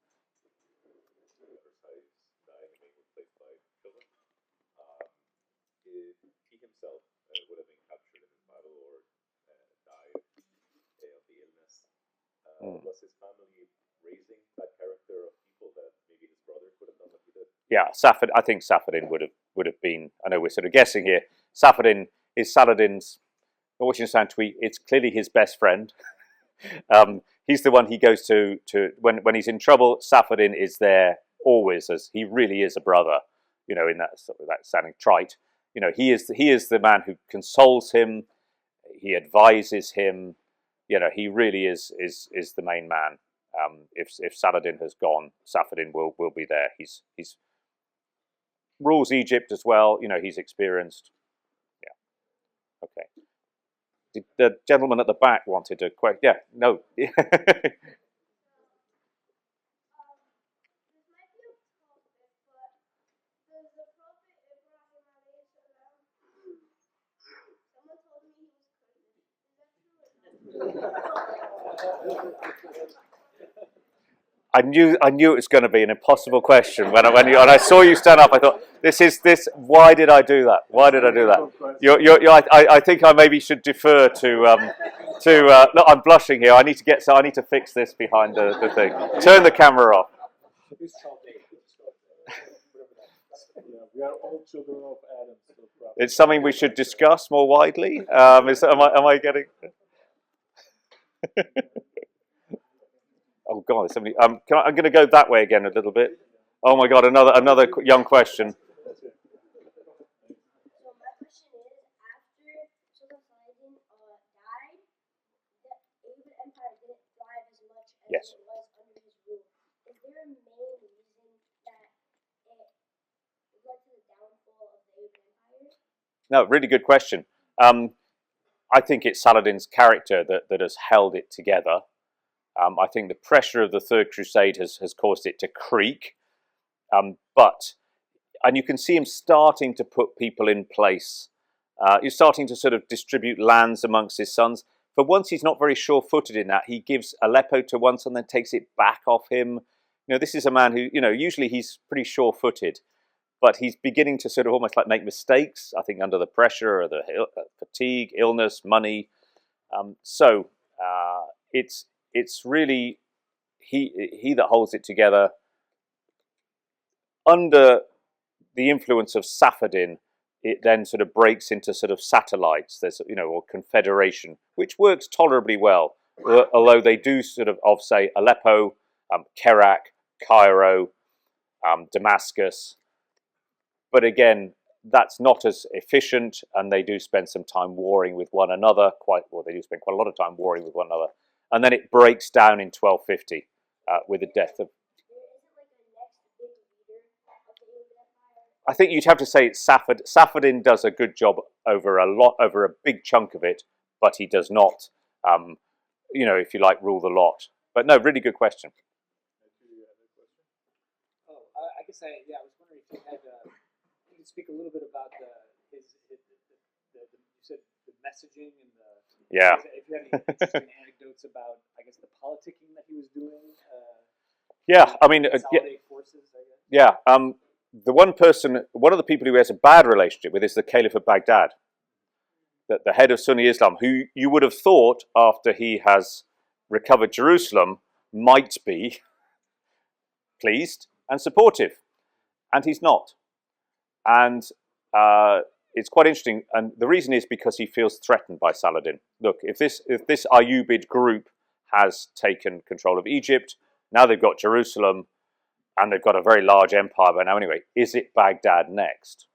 yeah, I think Saladin would have been. I know we're sort of guessing here. Saladin is Saladin's. Watching a sound tweet. It's clearly his best friend. He's the one he goes to when he's in trouble. Saladin is there always, as he really is a brother. You know, in that sort of that sounding trite. You know, he is the man who consoles him. He advises him. You know, he really is the main man. If Saladin has gone, Saladin will be there. He's rules Egypt as well. You know, he's experienced. Yeah. Okay. The gentleman at the back wanted to question. Yeah. No. I knew it was going to be an impossible question when I saw you stand up. I thought, this. Why did I do that? Why did I do that? I think I maybe should defer to. Look, I'm blushing here. I need to fix this behind the thing. Turn the camera off. We are all children of Adam. It's something we should discuss more widely. Am I getting? Oh God! Somebody. I'm going to go that way again a little bit. Oh my God! Another young question. So my question is, after Sultan Saladin died, the Ayyubid Empire didn't thrive as much as Yes. it was under his rule. Is there a main reason that it led to the downfall of the Ayyubid Empire? No, really good question. I think it's Saladin's character that has held it together. I think the pressure of the Third Crusade has caused it to creak. And you can see him starting to put people in place. He's starting to sort of distribute lands amongst his sons. For once, he's not very sure-footed in that. He gives Aleppo to one son, then takes it back off him. You know, this is a man who, you know, usually he's pretty sure-footed, but he's beginning to sort of almost like make mistakes, I think, under the pressure or the fatigue, illness, money. It's really he that holds it together. Under the influence of Saladin, it then sort of breaks into sort of satellites. There's, you know, or confederation, which works tolerably well. Although they do sort of say Aleppo, Kerak, Cairo, Damascus. But again, that's not as efficient, and they do spend some time warring with one another. They do spend quite a lot of time warring with one another. And then it breaks down in 1250 with the death of. I think you'd have to say it's Saladin does a good job over a big chunk of it, but he does not, you know, if you like, rule the lot. But no, really good question. Oh, I guess I was wondering if you could speak a little bit about you said the messaging and Yeah. if you have any interesting anecdotes about, I guess, the politicking that he was doing. Yeah, I mean, forces, I guess. yeah. One of the people he has a bad relationship with is the Caliph of Baghdad, the head of Sunni Islam, who you would have thought after he has recovered Jerusalem might be pleased and supportive, and he's not. And it's quite interesting, and the reason is because he feels threatened by Saladin. Look, if this Ayyubid group has taken control of Egypt, now they've got Jerusalem, and they've got a very large empire by now anyway. Is it Baghdad next?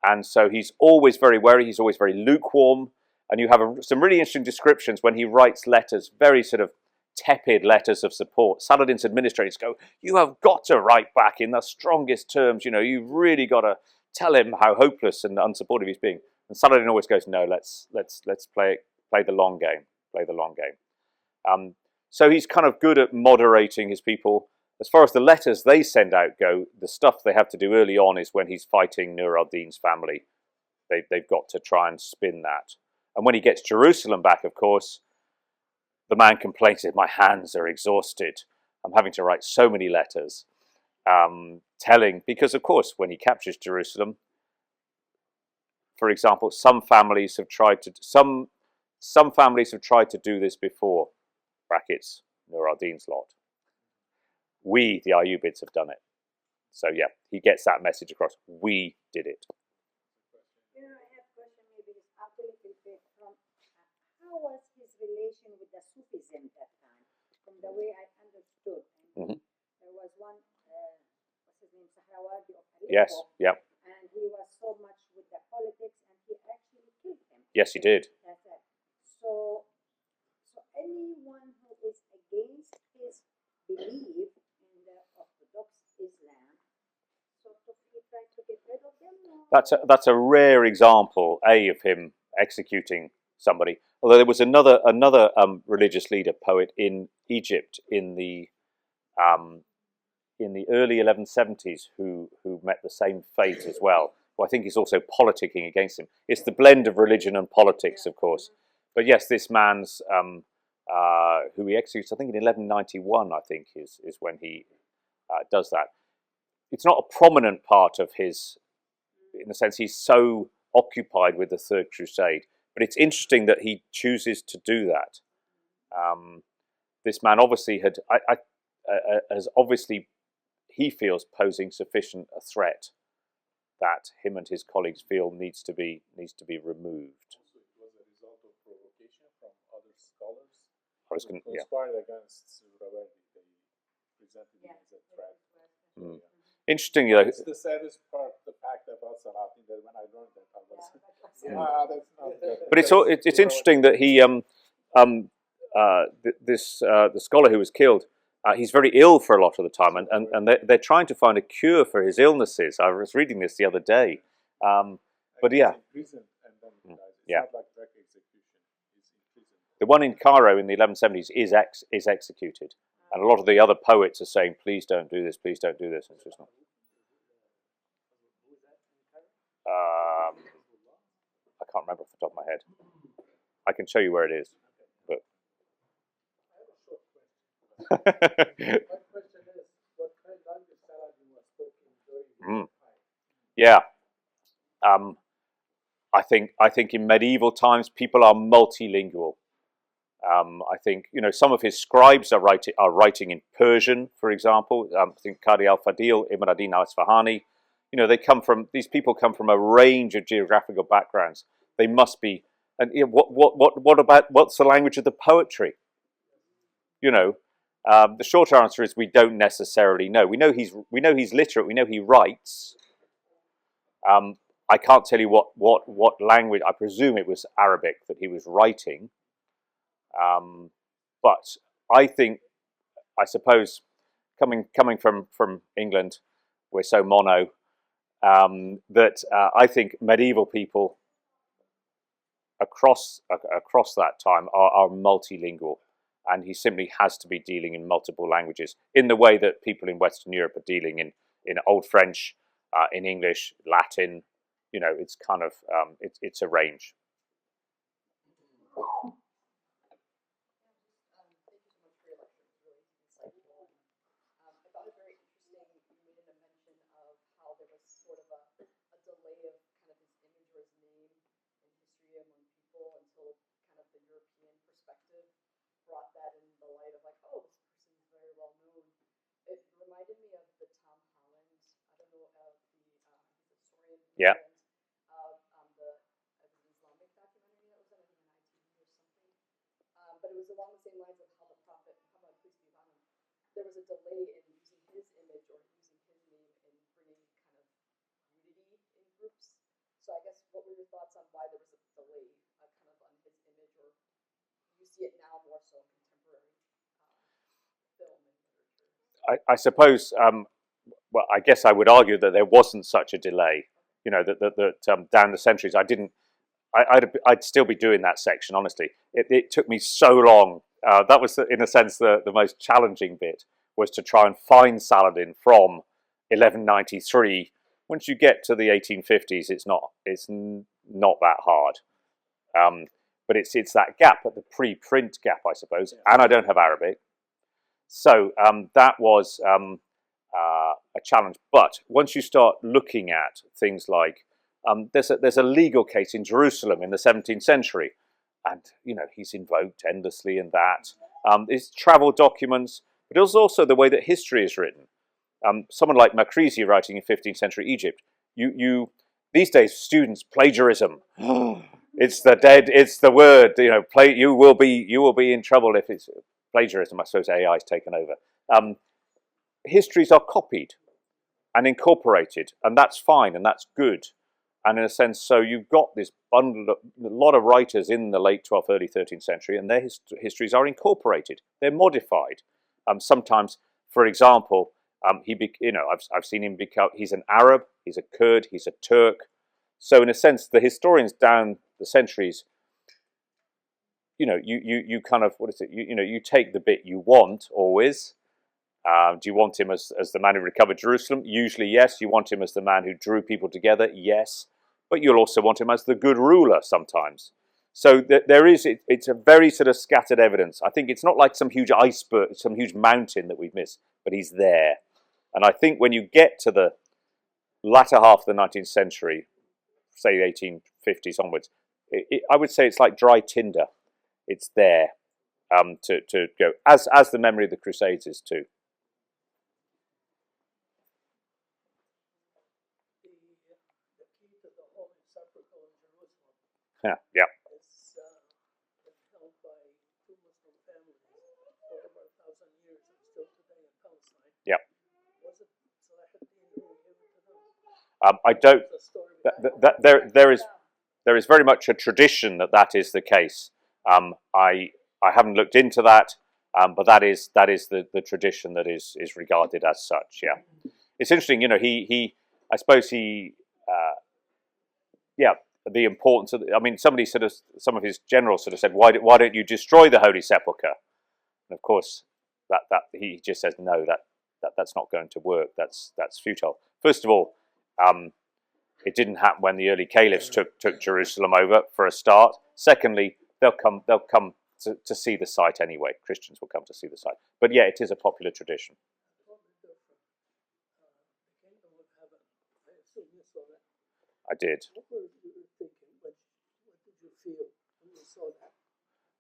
And so he's always very wary. He's always very lukewarm. And you have some really interesting descriptions when he writes letters, very sort of tepid letters of support. Saladin's administrators go, "You have got to write back in the strongest terms. You know, you've really got to tell him how hopeless and unsupportive he's being." And Saladin always goes, "No, let's play the long game. Play the long game." So he's kind of good at moderating his people. As far as the letters they send out go, the stuff they have to do early on is when he's fighting Nur al-Din's family. They've got to try and spin that. And when he gets Jerusalem back, of course, the man complains that my hands are exhausted. I'm having to write so many letters, because of course, when he captures Jerusalem, for example, some families have tried to do this before. Brackets, Nur al-Din's lot. We, the Ayyubids, have done it. So yeah, he gets that message across. We did it. You know, I have a question, maybe it's up a little bit from how was his relation with the Sufism that time? From the way I understood, Mhm. there was one, what's his name, Sahrawardi of Aleppo, Yes, yeah, and he was so much with the politics, and he actually killed him. yes, he did. That's it. So anyone who is against his belief in the Orthodox Islam, sort of he tried to get rid of them. Or? That's a rare example, of him executing somebody. Although there was another religious leader, poet in Egypt in the early 1170s who met the same fate as well. Who I think is also politicking against him. It's the blend of religion and politics, of course. But yes, this man's who he executes, I think in 1191, I think is when he does that. It's not a prominent part of his, in the sense he's so occupied with the Third Crusade. But it's interesting that he chooses to do that. This man obviously has obviously, he feels, posing sufficient a threat that him and his colleagues feel needs to be removed. Also, it was a result of provocation from other scholars I was who going, yeah. conspired against Surawardi. They presented him as a threat. Mm. Interesting, though. It's the saddest part, the fact about Saladin, that when I learned that, I was, that's not good. But it's interesting that he the scholar who was killed, he's very ill for a lot of the time, and they're trying to find a cure for his illnesses. I was reading this the other day, but yeah, He's in prison and then he dies. It's yeah. not like direct execution. He's in prison. The one in Cairo in the 1170s is executed, and a lot of the other poets are saying, "Please don't do this. Please don't do this." And it's just not. I can't remember off the top of my head. I can show you where it is, but. My question is, what kind of language Saladin was spoken during his time? Yeah. I think in medieval times people are multilingual. I think some of his scribes are writing in Persian, for example. I think Qadi al-Fadil, Ibn ad-Din al-Isfahani. These people come from a range of geographical backgrounds. They must be. And what's the language of the poetry? The short answer is we don't necessarily know. We know he's literate. We know he writes. I can't tell you what language. I presume it was Arabic that he was writing. But I suppose, coming from England, we're so mono that I think medieval people across that time are multilingual, and he simply has to be dealing in multiple languages in the way that people in Western Europe are dealing in Old French, in English, Latin. It's kind of it's a range. Brought that in the light of like, oh, this person is very well known. It reminded me of the Tom Holland, I don't know, the historian. Yeah. The Islamic documentary that was on, I think, on ITV or something. But it was along the same lines of how the Prophet Muhammad, peace be upon him, there was a delay in using his image or using his name in bringing kind of unity in groups. So I guess what were your thoughts on why there was a delay, kind of on his image, or you see it now more so in contemporary film and literature? I suppose. Well, I guess I would argue that there wasn't such a delay. That down the centuries, I'd still be doing that section. Honestly, it took me so long. That was, in a sense, the most challenging bit, was to try and find Saladin from 1193. Once you get to the 1850s, it's not that hard. But it's that gap, the pre-print gap, I suppose. And I don't have Arabic, so that was a challenge. But once you start looking at things like there's a legal case in Jerusalem in the 17th century, and he's invoked endlessly in that. His travel documents, but it was also the way that history is written. someone like Makrizi writing in 15th century Egypt, these days students plagiarism. It's the word. You will be in trouble if it's plagiarism. I suppose AI's taken over. Histories are copied and incorporated, and that's fine and that's good. And in a sense, so you've got this bundle of a lot of writers in the late 12th, early 13th century, and their histories are incorporated. They're modified. Sometimes, for example, I've seen him become. He's an Arab, he's a Kurd, he's a Turk. So in a sense, the historians down the centuries, you kind of you take the bit you want always. Do you want him as the man who recovered Jerusalem? Usually, yes. You want him as the man who drew people together? Yes. But you'll also want him as the good ruler sometimes. So it's a very sort of scattered evidence. I think it's not like some huge iceberg, some huge mountain that we've missed, but he's there. And I think when you get to the latter half of the 19th century, say 1850s onwards, I would say it's like dry tinder. It's there to go, as the memory of the Crusades is too. The key to the Holy Sepulchre in Jerusalem Yeah. is held by two Muslim families for over 1,000 years and still today in Palestine. Yeah. Was it Saladin who gave it to them? I don't. The story There is very much a tradition that is the case. I haven't looked into that, but that is the tradition that is regarded as such. Yeah, it's interesting. I suppose the importance of. I mean, some of his generals sort of said, why don't you destroy the Holy Sepulchre? And of course, that he just says no. That's not going to work. That's futile. First of all, it didn't happen when the early caliphs took Jerusalem over for a start. Secondly, they'll come to see the site anyway. Christians will come to see the site. But yeah, it is a popular tradition. I did. What were you thinking? What did you feel when you saw that?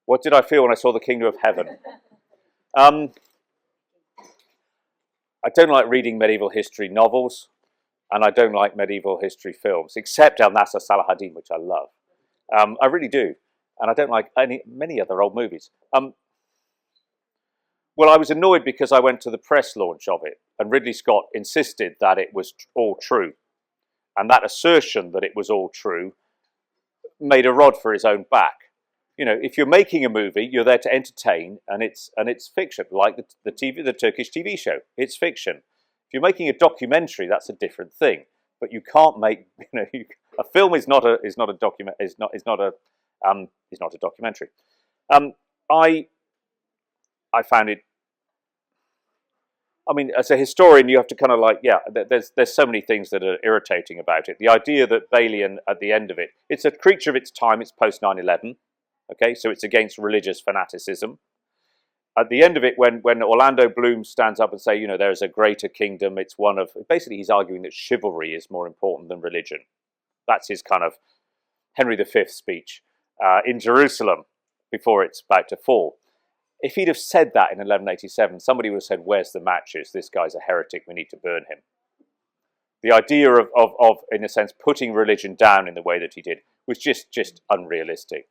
What did I feel when I saw the Kingdom of Heaven? I don't like reading medieval history novels, and I don't like medieval history films, except Al-Nasser Saladin, which I love. I really do. And I don't like many other old movies. Well, I was annoyed because I went to the press launch of it, and Ridley Scott insisted that it was all true. And that assertion that it was all true made a rod for his own back. If you're making a movie, you're there to entertain, and it's fiction, like the Turkish TV show. It's fiction. If you're making a documentary, that's a different thing. But you can't make a film is not a documentary. I found it. I mean, as a historian, you have to kind of there's so many things that are irritating about it. The idea that Balian, at the end of it, it's a creature of its time. It's post 9/11. Okay, so it's against religious fanaticism. At the end of it, when Orlando Bloom stands up and say, there is a greater kingdom, it's one of, basically he's arguing that chivalry is more important than religion. That's his kind of Henry V speech in Jerusalem before it's about to fall. If he'd have said that in 1187, somebody would have said, where's the matches? This guy's a heretic, we need to burn him. The idea of in a sense, putting religion down in the way that he did was just unrealistic.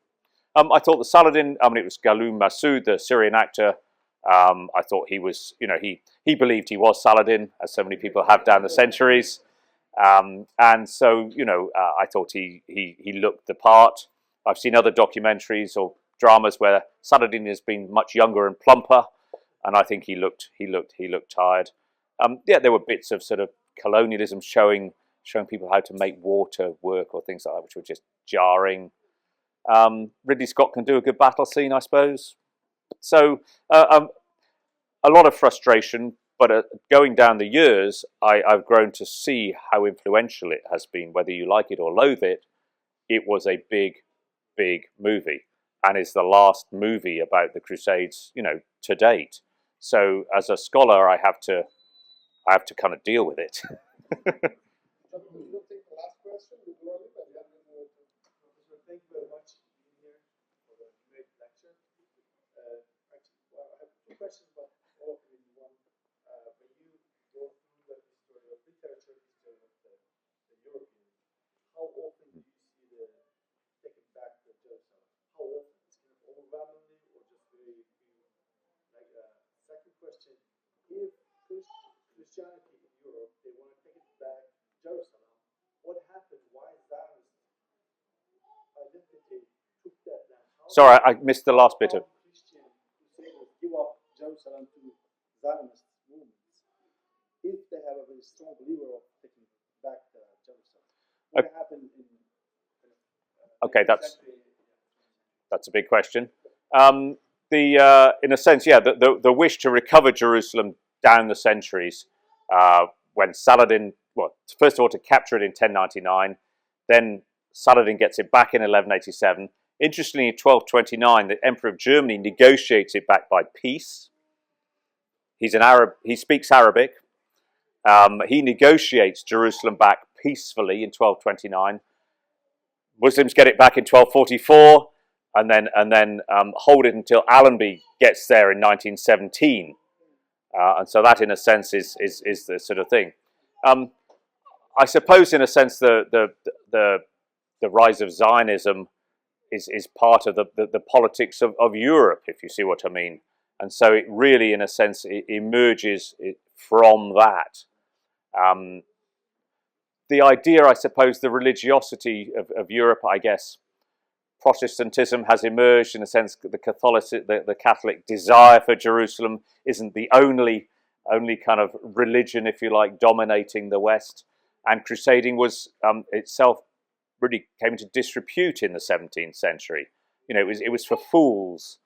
I thought the Saladin, it was Ghalom Massoud, the Syrian actor. I thought he was, he believed he was Saladin, as so many people have down the centuries. And so, I thought he looked the part. I've seen other documentaries or dramas where Saladin has been much younger and plumper, and I think he looked tired. There were bits of sort of colonialism showing people how to make water work or things like that, which were just jarring. Ridley Scott can do a good battle scene, I suppose. So a lot of frustration, but going down the years, I've grown to see how influential it has been. Whether you like it or loathe it, it was a big, big movie, and is the last movie about the Crusades, to date. So as a scholar, I have to kind of deal with it. Thank you very much for being here for the great lecture. I have two questions, but all of them in one. When you go through Sorry, I missed the last bit of. Christian crusaders give up Jerusalem to Zionist movements if they have a very strong believer of taking back Jerusalem. What happened in Okay, that's a big question. In a sense, yeah, the wish to recover Jerusalem down the centuries, when Saladin, well, first of all to capture it in 1099, then Saladin gets it back in 1187. Interestingly, in 1229, the Emperor of Germany negotiates it back by peace. He's an Arab. He speaks Arabic. He negotiates Jerusalem back peacefully in 1229. Muslims get it back in 1244, and then hold it until Allenby gets there in 1917. And so that, in a sense, is the sort of thing. I suppose, in a sense, the rise of Zionism is part of the politics of Europe, if you see what I mean. And so it really, in a sense, it emerges from that. The idea, I suppose, the religiosity of Europe, I guess, Protestantism has emerged in a sense. The Catholic desire for Jerusalem isn't the only kind of religion, if you like, dominating the West. And crusading was itself really came into disrepute in the 17th century. You know, it was for fools.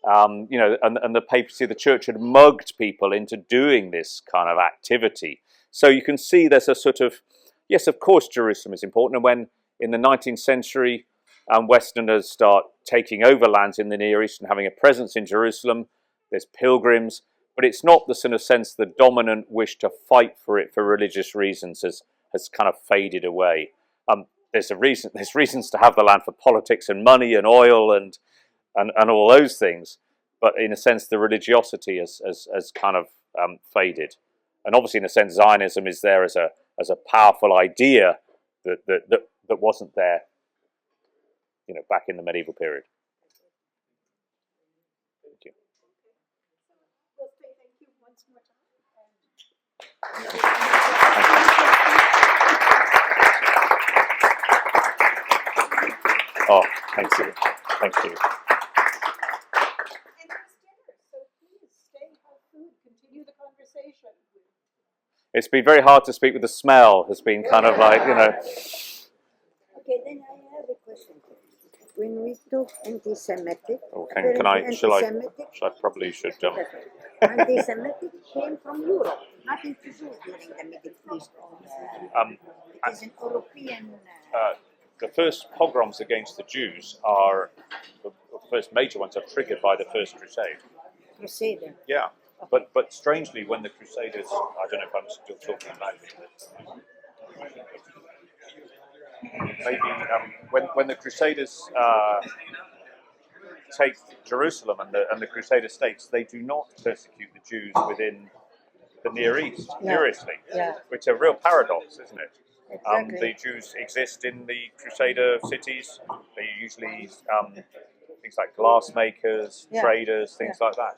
You know, and the papacy, the church had mugged people into doing this kind of activity. So you can see there's a sort of, yes, of course, Jerusalem is important. And when in the 19th century, Westerners start taking over lands in the Near East and having a presence in Jerusalem, there's pilgrims, but it's not the sort of sense the dominant wish to fight for it for religious reasons has kind of faded away. There's reasons to have the land for politics and money and oil and all those things, but in a sense the religiosity has kind of faded. And obviously, in a sense, Zionism is there as a powerful idea that wasn't there, you know, back in the medieval period. Thank you. We'll say thank you once more Oh, thank you. Thank you. And there's dinner, so please stay, have food, continue the conversation. It's been very hard to speak with the smell. Has been kind of like, you know. Okay, then I have a question. When we talk anti-Semitic, Oh, shall I probably should. Anti-Semitic came from Europe, nothing to do during the Middle East. It is an European. The first pogroms against the Jews are the first major ones are triggered by the First Crusade. Crusader. Yeah, but strangely, when the Crusaders, I don't know if I'm still talking about it. Maybe when the Crusaders take Jerusalem and the Crusader states, they do not persecute the Jews within the Near East, seriously, which is a real paradox, isn't it? Exactly. The Jews exist in the Crusader cities. They usually things like glassmakers, traders, things like that.